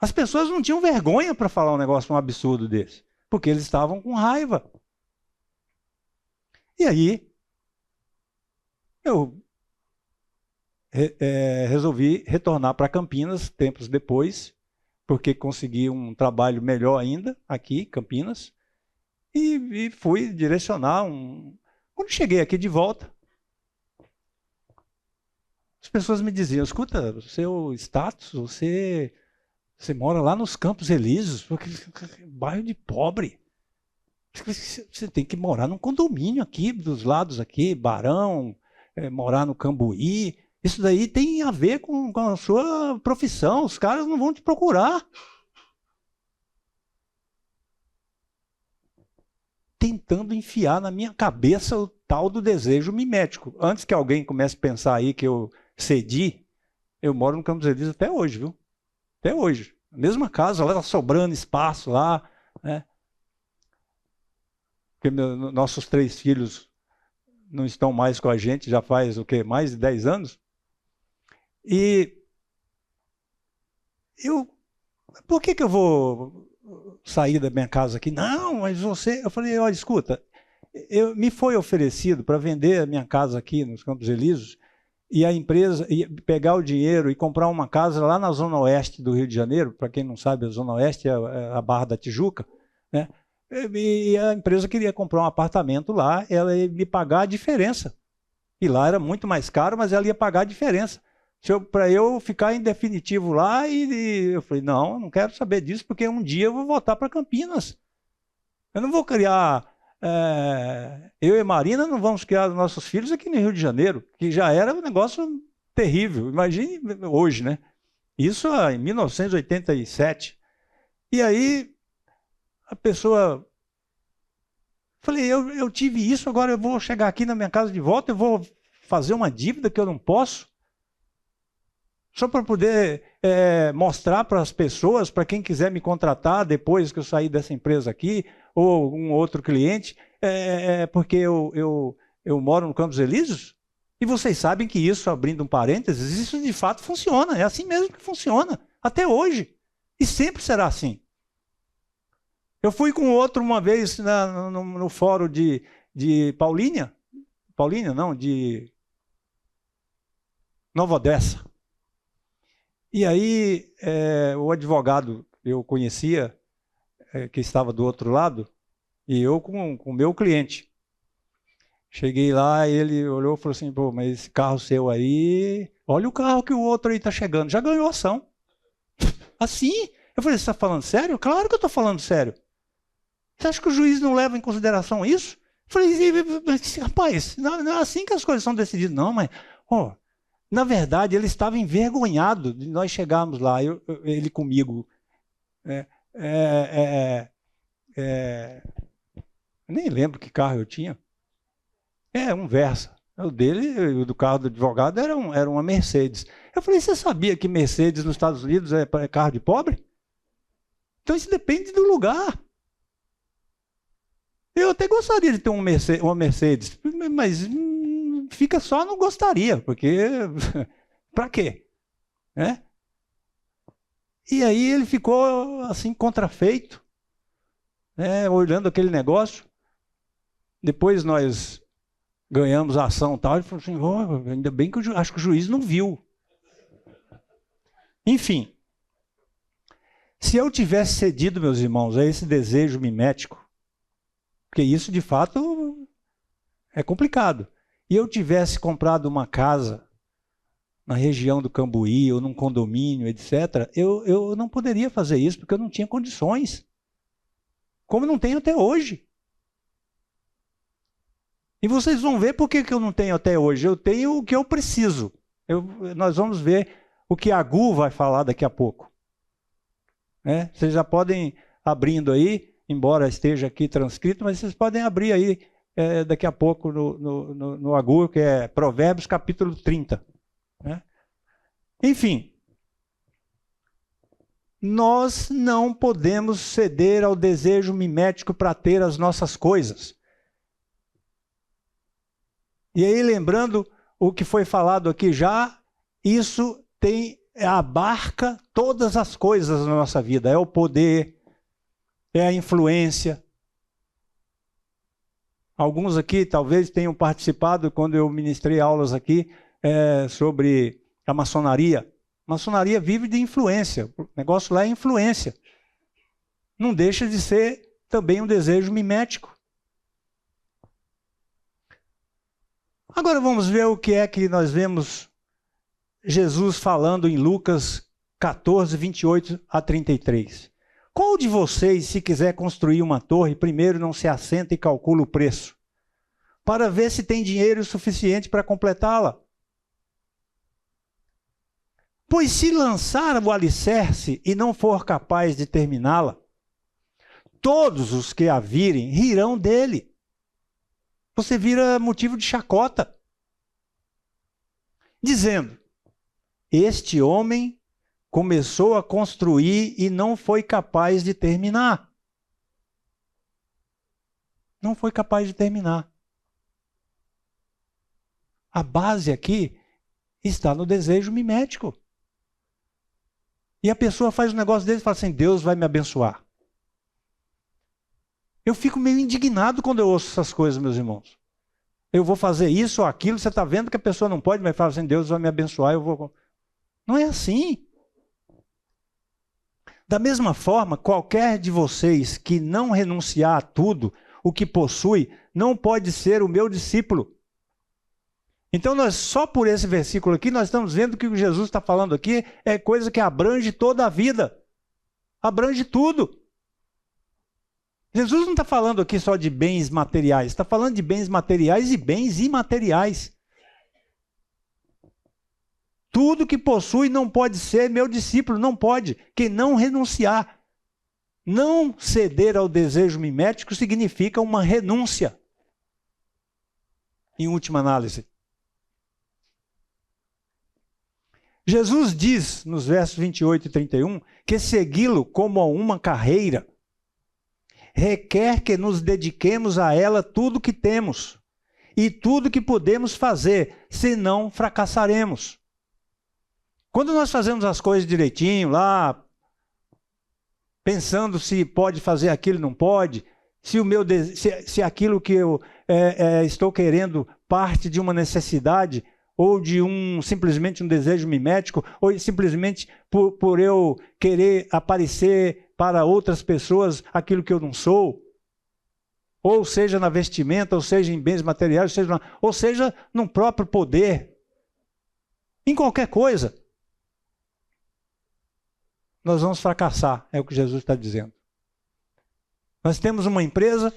As pessoas não tinham vergonha para falar um negócio um absurdo desse, porque eles estavam com raiva. E aí, eu resolvi retornar para Campinas tempos depois, porque consegui um trabalho melhor ainda aqui em Campinas, e fui direcionar Quando cheguei aqui de volta, as pessoas me diziam, escuta, o seu status, você mora lá nos Campos Elíseos, porque bairro de pobre. Você tem que morar num condomínio aqui, dos lados aqui, Barão, morar no Cambuí. Isso daí tem a ver com a sua profissão, os caras não vão te procurar. Tentando enfiar na minha cabeça o tal do desejo mimético. Antes que alguém comece a pensar aí que eu cedi, eu moro no Campos Elíseos até hoje, viu? Até hoje. A mesma casa, lá tá sobrando espaço lá, né? Porque nossos 3 filhos não estão mais com a gente, já faz o quê? Mais de 10 anos? E por que eu vou sair da minha casa aqui? Não, mas eu falei, olha, escuta, me foi oferecido para vender a minha casa aqui nos Campos Elíseos e a empresa pegar o dinheiro e comprar uma casa lá na Zona Oeste do Rio de Janeiro. Para quem não sabe, a Zona Oeste é a Barra da Tijuca, né? E a empresa queria comprar um apartamento lá, ela ia me pagar a diferença. E lá era muito mais caro, mas ela ia pagar a diferença. Para eu ficar em definitivo lá, e eu falei, não quero saber disso, porque um dia eu vou voltar para Campinas. Eu não vou criar... eu e Marina não vamos criar os nossos filhos aqui no Rio de Janeiro, que já era um negócio terrível. Imagine hoje, né? Isso em 1987. E aí, a pessoa... Falei, eu tive isso, agora eu vou chegar aqui na minha casa de volta, eu vou fazer uma dívida que eu não posso, só para poder mostrar para as pessoas, para quem quiser me contratar depois que eu sair dessa empresa aqui, ou um outro cliente, porque eu moro no Campos Elíseos, e vocês sabem que isso, abrindo um parênteses, isso de fato funciona, é assim mesmo que funciona, até hoje, e sempre será assim. Eu fui com outro uma vez no fórum de Paulínia, não, de Nova Odessa. E aí o advogado eu conhecia, que estava do outro lado, e eu com o meu cliente. Cheguei lá, ele olhou e falou assim, pô, mas esse carro seu aí, olha o carro que o outro aí está chegando, já ganhou ação. Assim? Eu falei, você está falando sério? Claro que eu estou falando sério. Você acha que o juiz não leva em consideração isso? Falei, rapaz, não é assim que as coisas são decididas. Não, mas, na verdade, ele estava envergonhado de nós chegarmos lá, ele comigo. Nem lembro que carro eu tinha. Um Versa. O dele, o do carro do advogado, era uma Mercedes. Eu falei, você sabia que Mercedes nos Estados Unidos é carro de pobre? Então isso depende do lugar. Eu até gostaria de ter uma Mercedes, mas fica só não gostaria, porque para quê? E aí ele ficou assim contrafeito, olhando aquele negócio. Depois nós ganhamos a ação e tal. Ele falou assim, ainda bem que acho que o juiz não viu. Enfim, se eu tivesse cedido, meus irmãos, a esse desejo mimético, porque isso de fato é complicado, e eu tivesse comprado uma casa na região do Cambuí ou num condomínio, etc., eu não poderia fazer isso porque eu não tinha condições, como não tenho até hoje. E vocês vão ver por que eu não tenho até hoje. Eu tenho o que eu preciso. Nós vamos ver o que a Gu vai falar daqui a pouco. Vocês já podem abrindo aí, embora esteja aqui transcrito, mas vocês podem abrir aí daqui a pouco no Agur, que é Provérbios capítulo 30. Enfim, nós não podemos ceder ao desejo mimético para ter as nossas coisas. E aí, lembrando o que foi falado aqui já, isso abarca todas as coisas na nossa vida. É o poder, é a influência. Alguns aqui talvez tenham participado quando eu ministrei aulas aqui sobre a maçonaria. A maçonaria vive de influência. O negócio lá é influência. Não deixa de ser também um desejo mimético. Agora vamos ver o que é que nós vemos Jesus falando em Lucas 14, 28 a 33. Qual de vocês, se quiser construir uma torre, primeiro não se assenta e calcula o preço, para ver se tem dinheiro suficiente para completá-la? Pois se lançar o alicerce e não for capaz de terminá-la, todos os que a virem rirão dele. Você vira motivo de chacota, dizendo, este homem começou a construir e não foi capaz de terminar. Não foi capaz de terminar. A base aqui está no desejo mimético. E a pessoa faz um negócio desse e fala assim, Deus vai me abençoar. Eu fico meio indignado quando eu ouço essas coisas, meus irmãos. Eu vou fazer isso ou aquilo, você está vendo que a pessoa não pode, mas fala assim, Deus vai me abençoar, eu vou... Não é assim. Da mesma forma, qualquer de vocês que não renunciar a tudo o que possui, não pode ser o meu discípulo. Então, só por esse versículo aqui, nós estamos vendo que o que Jesus está falando aqui é coisa que abrange toda a vida. Abrange tudo. Jesus não está falando aqui só de bens materiais, está falando de bens materiais e bens imateriais. Tudo que possui não pode ser meu discípulo, não pode. Quem não renunciar. Não ceder ao desejo mimético significa uma renúncia. Em última análise. Jesus diz, nos versos 28 e 31, que segui-lo como uma carreira requer que nos dediquemos a ela tudo que temos e tudo que podemos fazer, senão fracassaremos. Quando nós fazemos as coisas direitinho lá, pensando se pode fazer aquilo, não pode, se aquilo que eu estou querendo parte de uma necessidade ou de simplesmente um desejo mimético, ou simplesmente por eu querer aparecer para outras pessoas aquilo que eu não sou, ou seja na vestimenta, ou seja em bens materiais, ou seja no próprio poder, em qualquer coisa, nós vamos fracassar, é o que Jesus está dizendo. Nós temos uma empresa,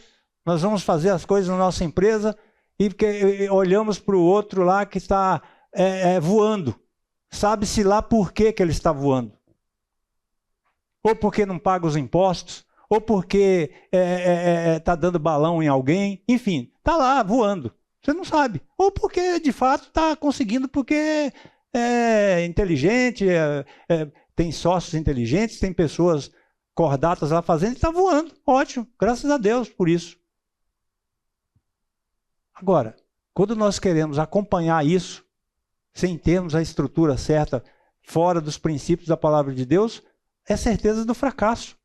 Nós vamos fazer as coisas na nossa empresa e olhamos para o outro lá que está voando. Sabe-se lá por que ele está voando. Ou porque não paga os impostos, ou porque está dando balão em alguém. Enfim, está lá voando. Você não sabe. Ou porque, de fato, está conseguindo porque é inteligente, tem sócios inteligentes, tem pessoas cordatas lá fazendo e está voando. Ótimo, graças a Deus por isso. Agora, quando nós queremos acompanhar isso, sem termos a estrutura certa, fora dos princípios da palavra de Deus, é certeza do fracasso.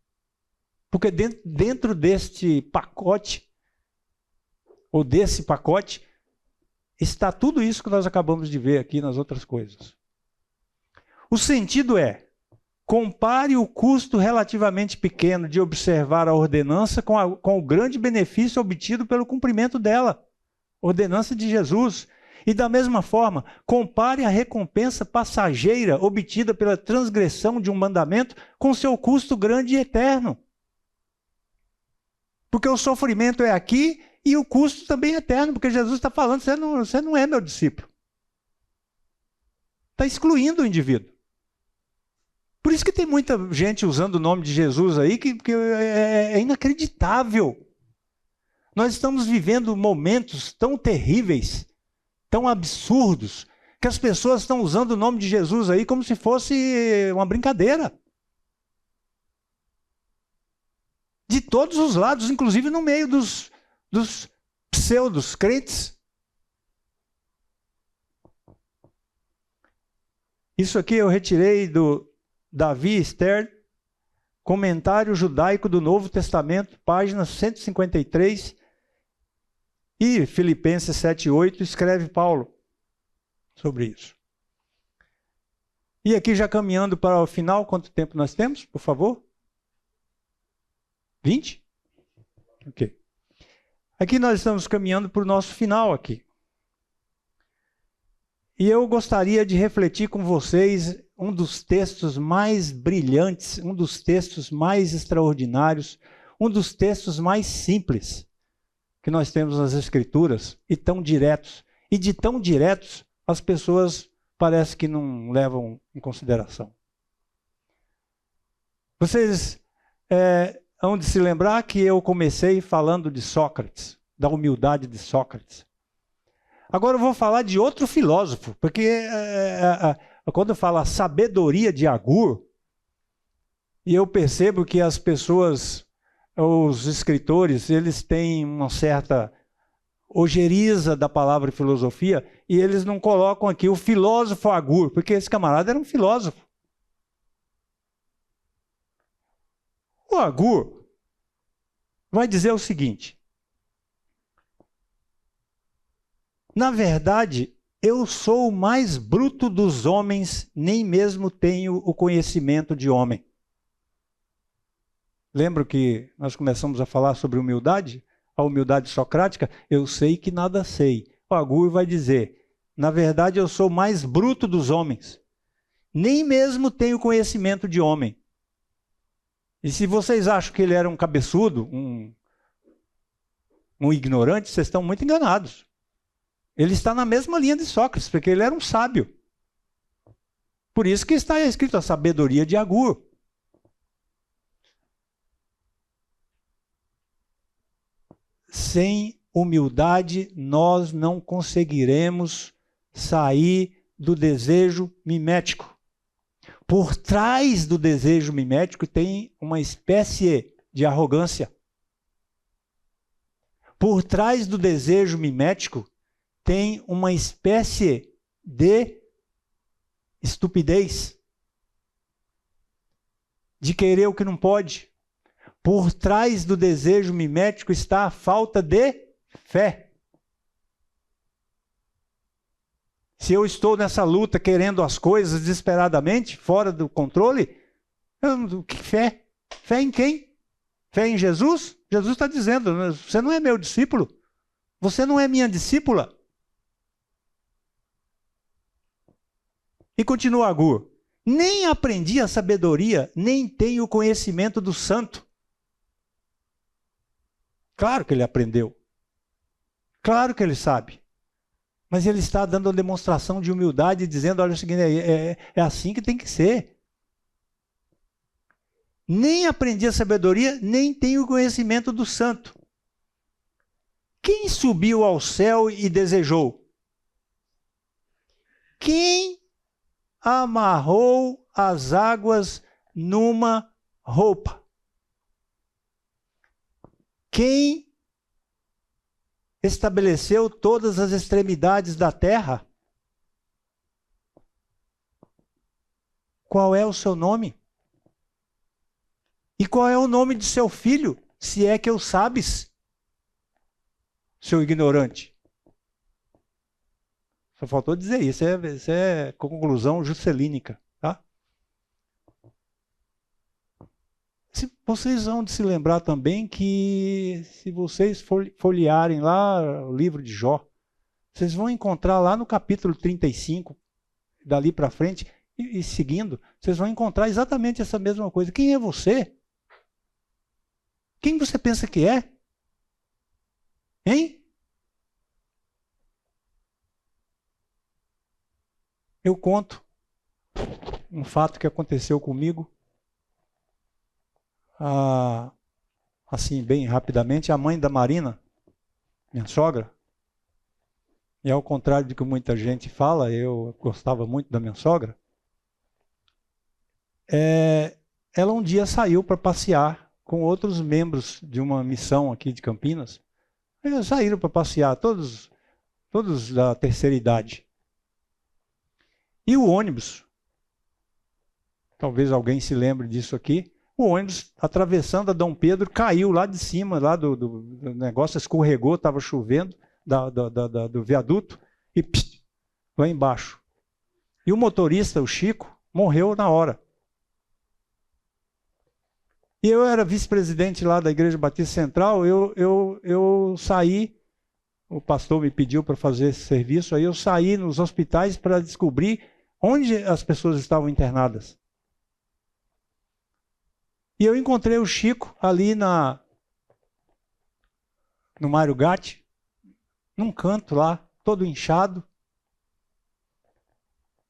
Porque dentro deste pacote, ou desse pacote, está tudo isso que nós acabamos de ver aqui nas outras coisas. O sentido é: compare o custo relativamente pequeno de observar a ordenança com o grande benefício obtido pelo cumprimento dela. Ordenança de Jesus. E da mesma forma, compare a recompensa passageira obtida pela transgressão de um mandamento com seu custo grande e eterno. Porque o sofrimento é aqui e o custo também é eterno, porque Jesus está falando, você não é meu discípulo. Está excluindo o indivíduo. Por isso que tem muita gente usando o nome de Jesus aí, que é inacreditável. Nós estamos vivendo momentos tão terríveis, tão absurdos, que as pessoas estão usando o nome de Jesus aí como se fosse uma brincadeira. De todos os lados, inclusive no meio dos pseudos crentes. Isso aqui eu retirei do Davi Stern, Comentário Judaico do Novo Testamento, página 153, e Filipenses 7:8 escreve Paulo sobre isso. E aqui já caminhando para o final, quanto tempo nós temos, por favor? 20? Ok. Aqui nós estamos caminhando para o nosso final aqui. E eu gostaria de refletir com vocês um dos textos mais brilhantes, um dos textos mais extraordinários, um dos textos mais simples que nós temos nas Escrituras, e tão diretos. E de tão diretos, as pessoas parece que não levam em consideração. Vocês hão de se lembrar que eu comecei falando de Sócrates, da humildade de Sócrates. Agora eu vou falar de outro filósofo, porque quando fala sabedoria de Agur, e eu percebo que as pessoas, os escritores, eles têm uma certa ojeriza da palavra filosofia, e eles não colocam aqui o filósofo Agur, porque esse camarada era um filósofo. O Agur vai dizer o seguinte: na verdade, eu sou o mais bruto dos homens, nem mesmo tenho o conhecimento de homem. Lembra que nós começamos a falar sobre humildade? A humildade socrática? Eu sei que nada sei. O Agur vai dizer: na verdade, eu sou o mais bruto dos homens, nem mesmo tenho conhecimento de homem. E se vocês acham que ele era um cabeçudo, um ignorante, vocês estão muito enganados. Ele está na mesma linha de Sócrates, porque ele era um sábio. Por isso que está escrito a sabedoria de Agur. Sem humildade, nós não conseguiremos sair do desejo mimético. Por trás do desejo mimético tem uma espécie de arrogância. Por trás do desejo mimético tem uma espécie de estupidez, de querer o que não pode. Por trás do desejo mimético está a falta de fé. Se eu estou nessa luta querendo as coisas desesperadamente, fora do controle, que fé? Fé em quem? Fé em Jesus? Jesus está dizendo: você não é meu discípulo, você não é minha discípula. E continua Agur: nem aprendi a sabedoria, nem tenho o conhecimento do santo. Claro que ele aprendeu. Claro que ele sabe. Mas ele está dando uma demonstração de humildade, dizendo, olha o seguinte, é assim que tem que ser. Nem aprendi a sabedoria, nem tenho o conhecimento do santo. Quem subiu ao céu e desejou? Quem amarrou as águas numa roupa? Quem estabeleceu todas as extremidades da terra? Qual é o seu nome? E qual é o nome de seu filho, se é que o sabes, seu ignorante? Só faltou dizer isso, isso é conclusão juscelínica, tá? Vocês vão se lembrar também que, se vocês folhearem lá o livro de Jó, vocês vão encontrar lá no capítulo 35, dali para frente, e seguindo, vocês vão encontrar exatamente essa mesma coisa. Quem é você? Quem você pensa que é? Hein? Eu conto um fato que aconteceu comigo, assim, bem rapidamente. A mãe da Marina, minha sogra, e ao contrário do que muita gente fala, eu gostava muito da minha sogra, ela um dia saiu para passear com outros membros de uma missão aqui de Campinas. Eles saíram para passear, todos da terceira idade. E o ônibus, talvez alguém se lembre disso aqui, o ônibus atravessando a Dom Pedro caiu lá de cima, lá do negócio, escorregou, estava chovendo, do viaduto, e lá embaixo. E o motorista, o Chico, morreu na hora. E eu era vice-presidente lá da Igreja Batista Central, eu saí, o pastor me pediu para fazer esse serviço, aí eu saí nos hospitais para descobrir onde as pessoas estavam internadas. E eu encontrei o Chico ali no Mário Gatti, num canto lá, todo inchado.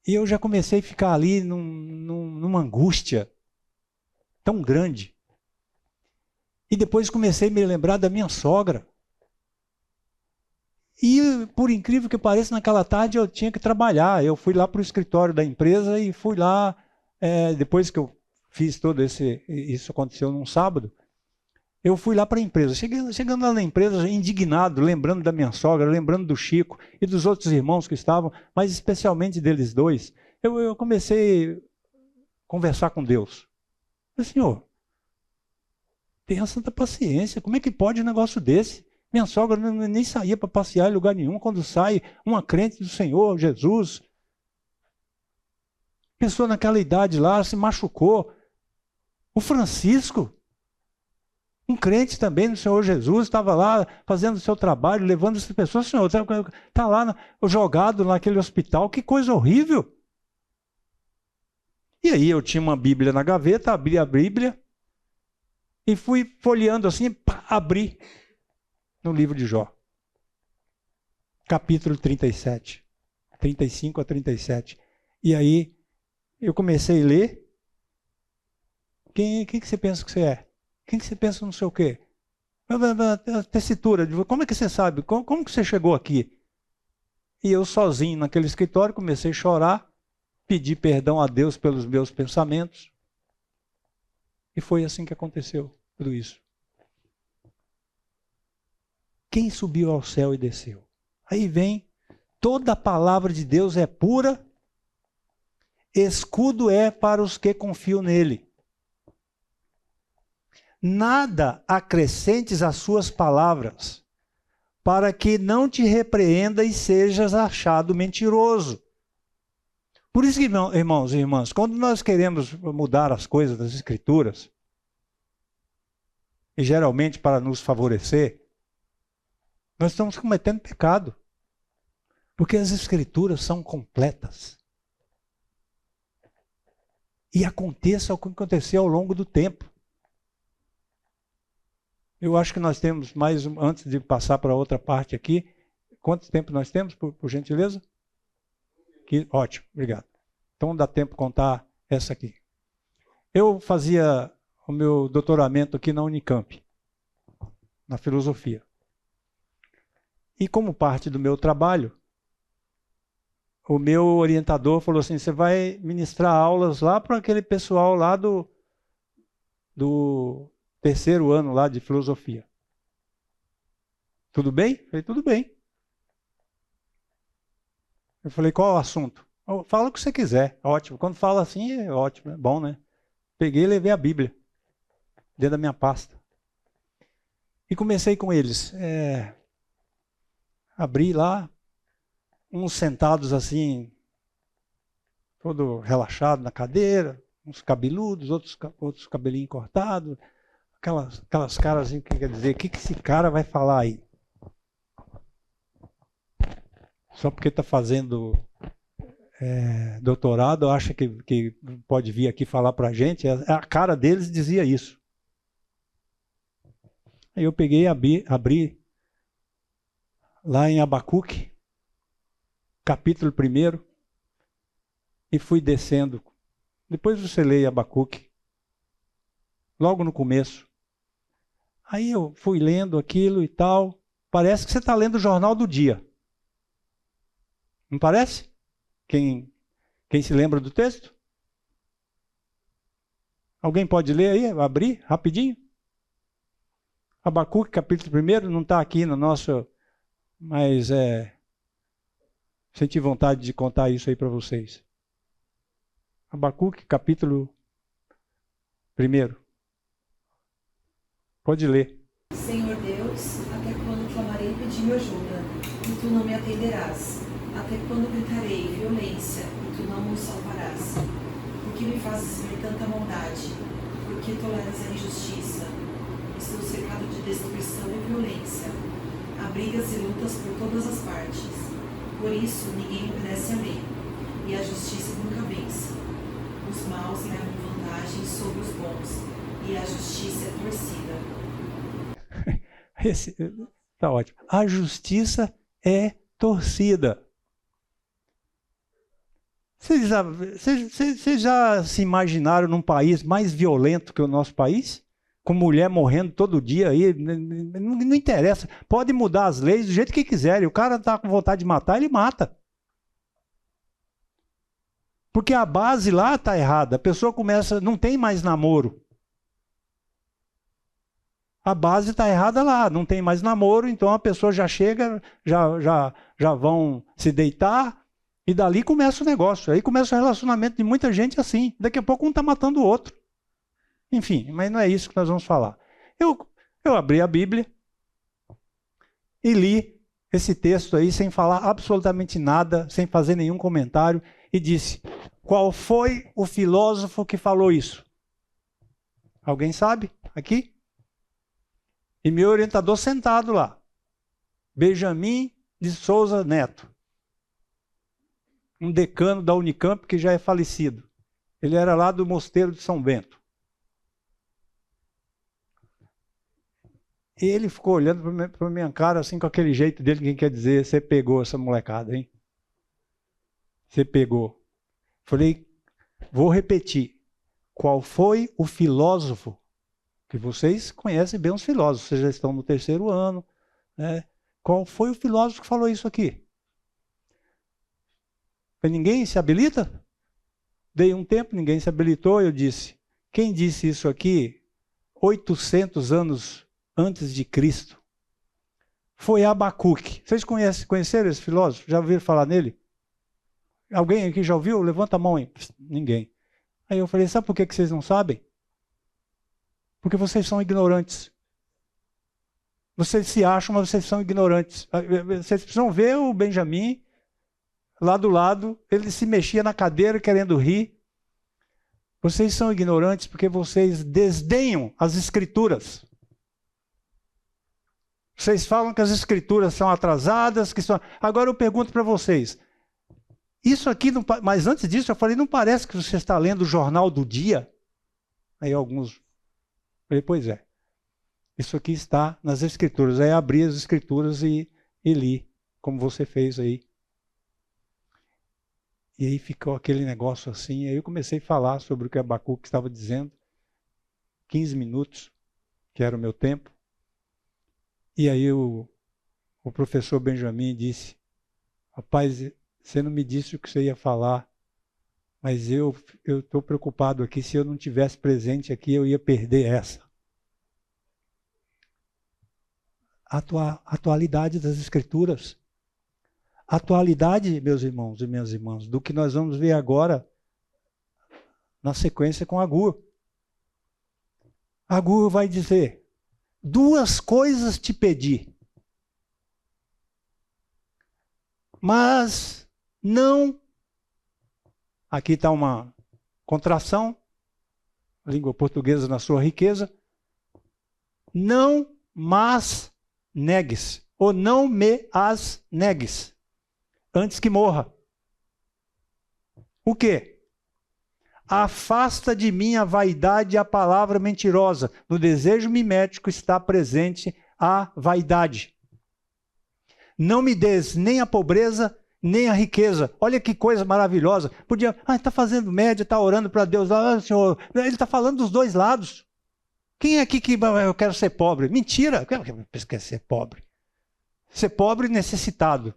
E eu já comecei a ficar ali numa angústia tão grande. E depois comecei a me lembrar da minha sogra. E, por incrível que pareça, naquela tarde eu tinha que trabalhar. Eu fui lá para o escritório da empresa e fui lá, depois que eu fiz todo isso aconteceu num sábado, eu fui lá para a empresa. Chegando lá na empresa, indignado, lembrando da minha sogra, lembrando do Chico e dos outros irmãos que estavam, mas especialmente deles dois, eu comecei a conversar com Deus. Eu falei, Senhor, tenha santa paciência, como é que pode um negócio desse? Minha sogra nem saía para passear em lugar nenhum, quando sai uma crente do Senhor Jesus. Pessoa naquela idade lá, se machucou. O Francisco, um crente também do Senhor Jesus, estava lá fazendo o seu trabalho, levando essas pessoas. O Senhor está lá jogado naquele hospital, que coisa horrível. E aí eu tinha uma Bíblia na gaveta, abri a Bíblia e fui folheando assim, abri no livro de Jó. Capítulo 37, 35 a 37. E aí eu comecei a ler. Quem que você pensa que você é? Quem que você pensa não sei o quê? A tessitura, como é que você sabe? Como que você chegou aqui? E eu sozinho naquele escritório comecei a chorar, pedi perdão a Deus pelos meus pensamentos. E foi assim que aconteceu tudo isso. Quem subiu ao céu e desceu? Aí vem, toda a palavra de Deus é pura, escudo é para os que confiam nele. Nada acrescentes às suas palavras, para que não te repreenda e sejas achado mentiroso. Por isso que, irmãos e irmãs, quando nós queremos mudar as coisas das Escrituras, e geralmente para nos favorecer, nós estamos cometendo pecado. Porque as Escrituras são completas. E aconteça o que aconteceu ao longo do tempo. Eu acho que nós temos mais, antes de passar para outra parte aqui, quanto tempo nós temos, por gentileza? Ótimo, obrigado. Então dá tempo de contar essa aqui. Eu fazia o meu doutoramento aqui na Unicamp, na filosofia. E como parte do meu trabalho, o meu orientador falou assim, você vai ministrar aulas lá para aquele pessoal lá do terceiro ano lá de filosofia. Tudo bem? Eu falei, tudo bem. Eu falei, qual é o assunto? Fala o que você quiser, ótimo. Quando fala assim, é ótimo, é bom, né? Peguei e levei a Bíblia dentro da minha pasta. E comecei com eles. Abri lá, uns sentados assim, todo relaxado na cadeira, uns cabeludos, outros cabelinhos cortados, aquelas caras assim, que quer dizer, o que esse cara vai falar aí? Só porque está fazendo doutorado, acha que pode vir aqui falar para a gente. A cara deles dizia isso. Aí eu peguei e abri lá em Abacuque, capítulo 1, e fui descendo. Depois você lê Abacuque, logo no começo. Aí eu fui lendo aquilo e tal. Parece que você está lendo o Jornal do Dia. Não parece? Quem se lembra do texto? Alguém pode ler aí? Abrir rapidinho? Abacuque, capítulo 1, não está aqui no nosso... Mas senti vontade de contar isso aí para vocês. Abacuque, capítulo 1. Pode ler. Senhor Deus, até quando clamarei e pedir ajuda, e tu não me atenderás? Até quando gritarei violência, e tu não me salvarás? Por que me fazes ver tanta maldade? Por que toleras a injustiça? Estou cercado de destruição e violência. Há brigas e lutas por todas as partes. Por isso, ninguém obedece a lei, e a justiça nunca vence. Os maus levam vantagem sobre os bons, e a justiça é torcida. Tá ótimo. A justiça é torcida. Vocês já se imaginaram num país mais violento que o nosso país? Com mulher morrendo todo dia aí, não interessa. Pode mudar as leis do jeito que quiserem. O cara está com vontade de matar, ele mata. Porque a base lá está errada. A pessoa começa, não tem mais namoro. A base está errada lá, não tem mais namoro, então a pessoa já chega, já vão se deitar, e dali começa o negócio. Aí começa o relacionamento de muita gente assim. Daqui a pouco um está matando o outro. Enfim, mas não é isso que nós vamos falar. Eu abri a Bíblia e li esse texto aí sem falar absolutamente nada, sem fazer nenhum comentário, e disse, qual foi o filósofo que falou isso? Alguém sabe? Aqui? E meu orientador sentado lá, Benjamin de Souza Neto, um decano da Unicamp que já é falecido. Ele era lá do Mosteiro de São Bento. E ele ficou olhando para a minha cara assim, com aquele jeito dele, que quer dizer, você pegou essa molecada, hein? Você pegou. Falei, vou repetir. Qual foi o filósofo? Que vocês conhecem bem os filósofos, vocês já estão no terceiro ano, né? Qual foi o filósofo que falou isso aqui? Ninguém se habilita? Dei um tempo, ninguém se habilitou, eu disse, quem disse isso aqui 800 anos antes de Cristo? Foi Abacuque. Vocês conheceram esse filósofo? Já ouviram falar nele? Alguém aqui já ouviu? Levanta a mão aí. Ninguém. Aí eu falei, sabe por que vocês não sabem? Porque vocês são ignorantes. Vocês se acham, mas vocês são ignorantes. Vocês precisam ver o Benjamin, lá do lado, ele se mexia na cadeira querendo rir. Vocês são ignorantes porque vocês desdenham as escrituras. Vocês falam que as escrituras são atrasadas, que são... Agora eu pergunto para vocês, isso aqui, não... mas antes disso eu falei, não parece que você está lendo o Jornal do Dia? Aí alguns... Eu falei, pois é. Isso aqui está nas Escrituras. Aí abri as Escrituras e li, como você fez aí. E aí ficou aquele negócio assim. Aí eu comecei a falar sobre o que Abacuque estava dizendo. 15 minutos, que era o meu tempo. E aí o professor Benjamin disse: rapaz, você não me disse o que você ia falar, mas eu estou preocupado aqui. Se eu não tivesse presente aqui, eu ia perder essa. Atualidade das Escrituras. Atualidade, meus irmãos e minhas irmãs, do que nós vamos ver agora na sequência com Agur. Agur vai dizer: 2 coisas te pedi, mas não. Aqui está uma contração, língua portuguesa na sua riqueza. Não, mas negues, ou não me as negues, antes que morra. O quê? Afasta de mim a vaidade e a palavra mentirosa. No desejo mimético está presente a vaidade. Não me des nem a pobreza, nem a riqueza. Olha que coisa maravilhosa. Podia, está fazendo média, está orando para Deus. Senhor, ele está falando dos dois lados. Quem é aqui que eu quero ser pobre? Mentira, eu quero ser pobre. Ser pobre e necessitado,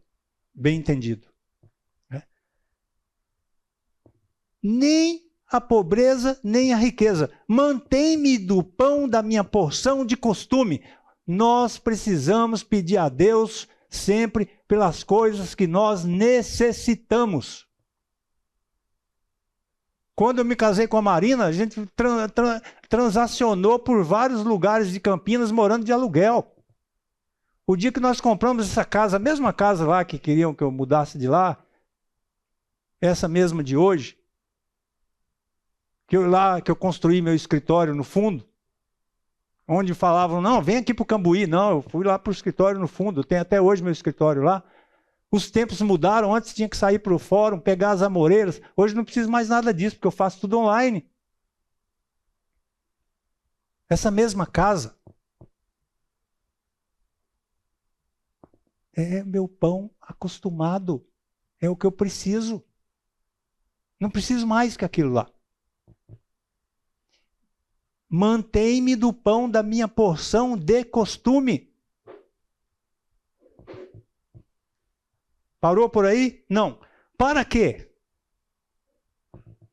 bem entendido. Nem a pobreza, nem a riqueza. Mantém-me do pão da minha porção de costume. Nós precisamos pedir a Deus sempre pelas coisas que nós necessitamos. Quando eu me casei com a Marina, a gente transacionou por vários lugares de Campinas morando de aluguel. O dia que nós compramos essa casa, a mesma casa lá que queriam que eu mudasse de lá, essa mesma de hoje, que eu construí meu escritório no fundo, onde falavam, não, vem aqui para o Cambuí. Não, eu fui lá para o escritório no fundo, tem até hoje meu escritório lá. Os tempos mudaram, antes tinha que sair para o fórum, pegar as amoreiras. Hoje não preciso mais nada disso, porque eu faço tudo online. Essa mesma casa é meu pão acostumado, é o que eu preciso. Não preciso mais que aquilo lá. Mantém-me do pão da minha porção de costume. Parou por aí? Não. Para quê?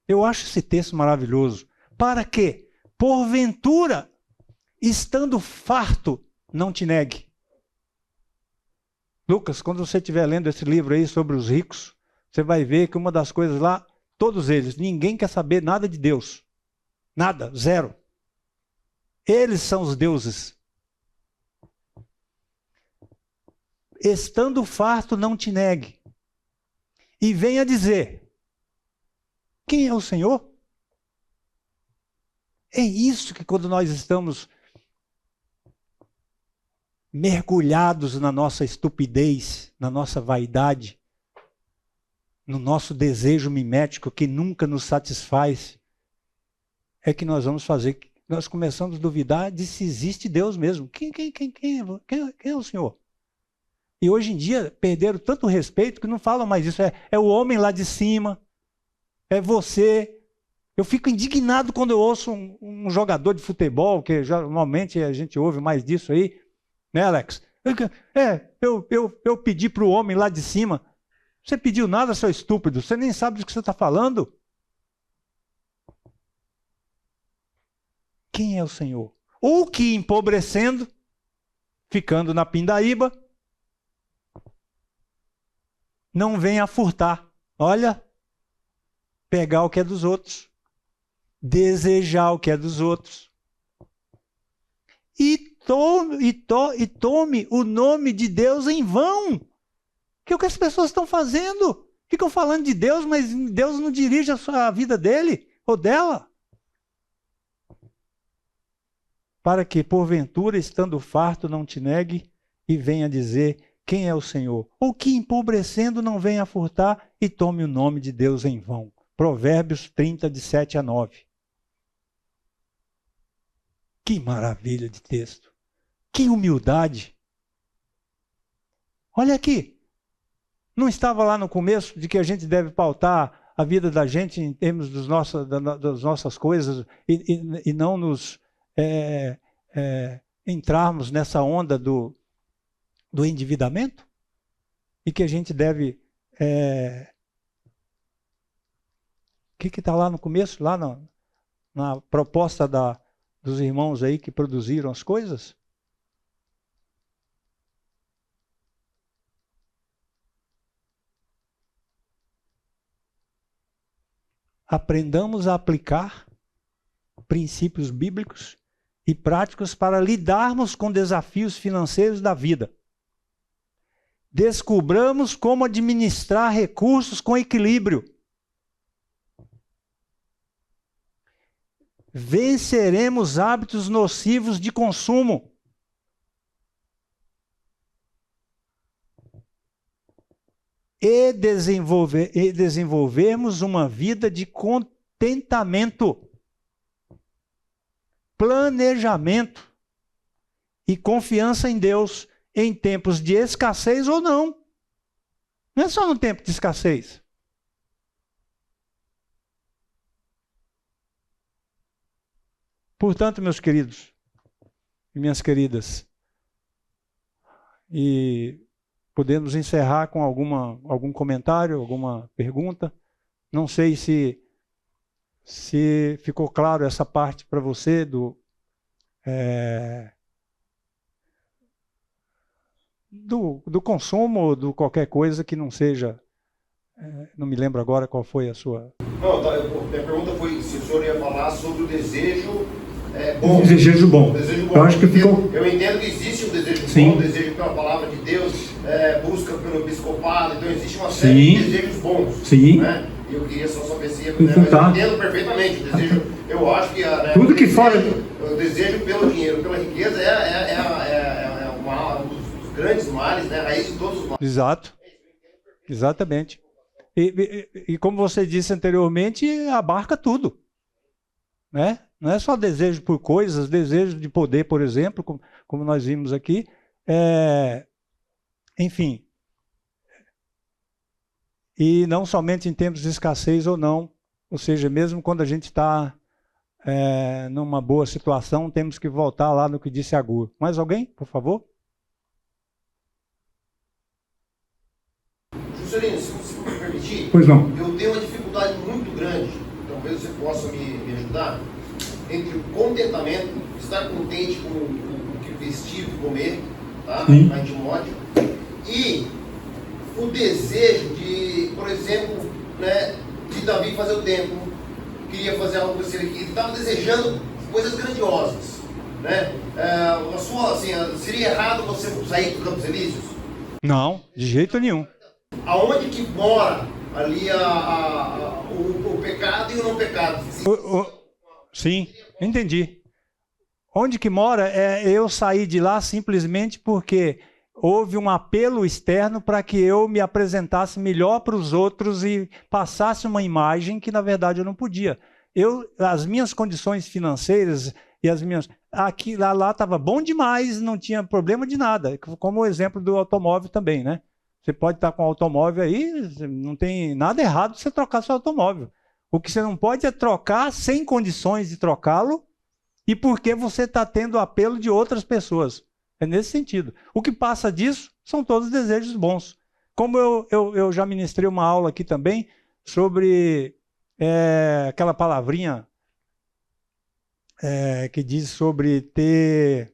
Eu acho esse texto maravilhoso. Para quê? Porventura, estando farto, não te negue. Lucas, quando você estiver lendo esse livro aí sobre os ricos, você vai ver que uma das coisas lá, todos eles, ninguém quer saber nada de Deus. Nada, zero. Eles são os deuses. Estando farto, não te negue. E venha dizer: quem é o Senhor? É isso que, quando nós estamos mergulhados na nossa estupidez, na nossa vaidade, no nosso desejo mimético que nunca nos satisfaz, é que nós vamos fazer, nós começamos a duvidar de se existe Deus mesmo. Quem é o Senhor? E hoje em dia perderam tanto respeito que não falam mais isso. É o homem lá de cima, é você. Eu fico indignado quando eu ouço um jogador de futebol, que normalmente a gente ouve mais disso aí, né, Alex? Eu pedi para o homem lá de cima. Você pediu nada, seu estúpido, você nem sabe do que você está falando. Quem é o Senhor? Ou que, empobrecendo, ficando na pindaíba, não venha furtar. Olha, pegar o que é dos outros, desejar o que é dos outros. E tome o nome de Deus em vão. Que é o que as pessoas estão fazendo? Ficam falando de Deus, mas Deus não dirige a vida dele ou dela. Para que, porventura, estando farto, não te negue e venha dizer quem é o Senhor. Ou que, empobrecendo, não venha furtar e tome o nome de Deus em vão. Provérbios 30, de 7-9. Que maravilha de texto. Que humildade! Olha aqui. Não estava lá no começo de que a gente deve pautar a vida da gente em termos das nossas coisas e não nos entrarmos nessa onda do endividamento? E que a gente deve... O que está lá no começo, lá na proposta dos irmãos aí que produziram as coisas? Aprendamos a aplicar princípios bíblicos e práticos para lidarmos com desafios financeiros da vida. Descobramos como administrar recursos com equilíbrio. Venceremos hábitos nocivos de consumo. E desenvolvermos uma vida de contentamento, planejamento e confiança em Deus em tempos de escassez ou não. Não é só no tempo de escassez. Portanto, meus queridos e minhas queridas, e podemos encerrar com algum comentário, alguma pergunta. Não sei se ficou claro essa parte para você do consumo ou do qualquer coisa que não seja... não me lembro agora qual foi a sua... Não, minha pergunta foi se o senhor ia falar sobre o desejo bom. Desejo bom. O desejo bom. Eu acho que ficou... Eu entendo que existe um desejo Sim. bom, um desejo pela palavra de Deus, busca pelo episcopado, então existe uma série de desejos bons. Sim. Né? E eu queria só saber se... Então, tá. Eu entendo perfeitamente o desejo. Eu acho que tudo que fora... o desejo pelo dinheiro, pela riqueza um dos grandes males, né? A raiz de todos os males. Exato. Exatamente. E como você disse anteriormente, abarca tudo. Né? Não é só desejo por coisas, desejo de poder, por exemplo, como nós vimos aqui. Enfim. E não somente em tempos de escassez ou não. Ou seja, mesmo quando a gente está numa boa situação, temos que voltar lá no que disse Agur. Mais alguém, por favor? Juscelino, se me permitir, Pois não. eu tenho uma dificuldade muito grande, talvez você possa me ajudar, entre o contentamento, estar contente com o que vestir e comer, tá? Em Timóteo, e o desejo de, por exemplo, né, de Davi fazer o templo, queria fazer algo com ele estava desejando coisas grandiosas. Né? Seria errado você sair dos Campos Elíseos? Não, de jeito nenhum. Aonde que mora ali o pecado e o não pecado? Sim, entendi. Onde que mora eu sair de lá simplesmente porque houve um apelo externo para que eu me apresentasse melhor para os outros e passasse uma imagem que, na verdade, eu não podia. As minhas condições financeiras e as minhas... Aqui, lá estava bom demais, não tinha problema de nada. Como o exemplo do automóvel também, né? Você pode estar com um automóvel aí, não tem nada errado você trocar seu automóvel. O que você não pode é trocar sem condições de trocá-lo e porque você está tendo apelo de outras pessoas. É nesse sentido. O que passa disso são todos desejos bons. Como eu já ministrei uma aula aqui também sobre aquela palavrinha que diz sobre ter...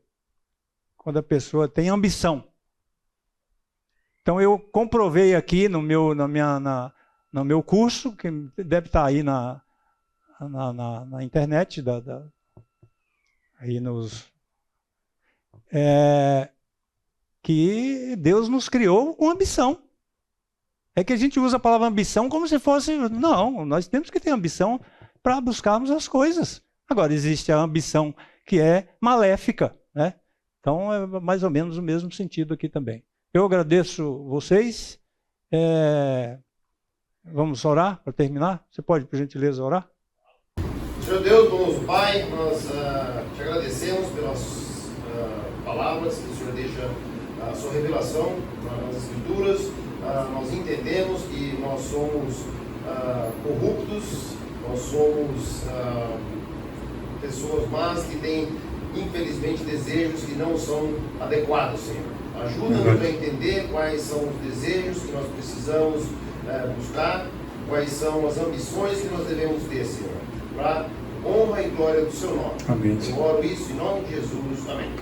Quando a pessoa tem ambição. Então eu comprovei aqui no meu curso, que deve estar aí na internet, aí que Deus nos criou com ambição. É que a gente usa a palavra ambição como se fosse... Não, nós temos que ter ambição para buscarmos as coisas. Agora, existe a ambição que é maléfica, né? Então é mais ou menos o mesmo sentido aqui também. Eu agradeço vocês. Vamos orar para terminar? Você pode, por gentileza, orar? Senhor Deus, bondoso Pai, nós te agradecemos pelas palavras, que o Senhor deixa a sua revelação nas Escrituras. Nós entendemos que nós somos corruptos, nós somos pessoas más que têm, infelizmente, desejos que não são adequados, Senhor. Ajuda-nos a entender quais são os desejos que nós precisamos buscar, quais são as ambições que nós devemos ter, Senhor, para honra e glória do Seu nome. Amém. Eu oro isso em nome de Jesus. Amém.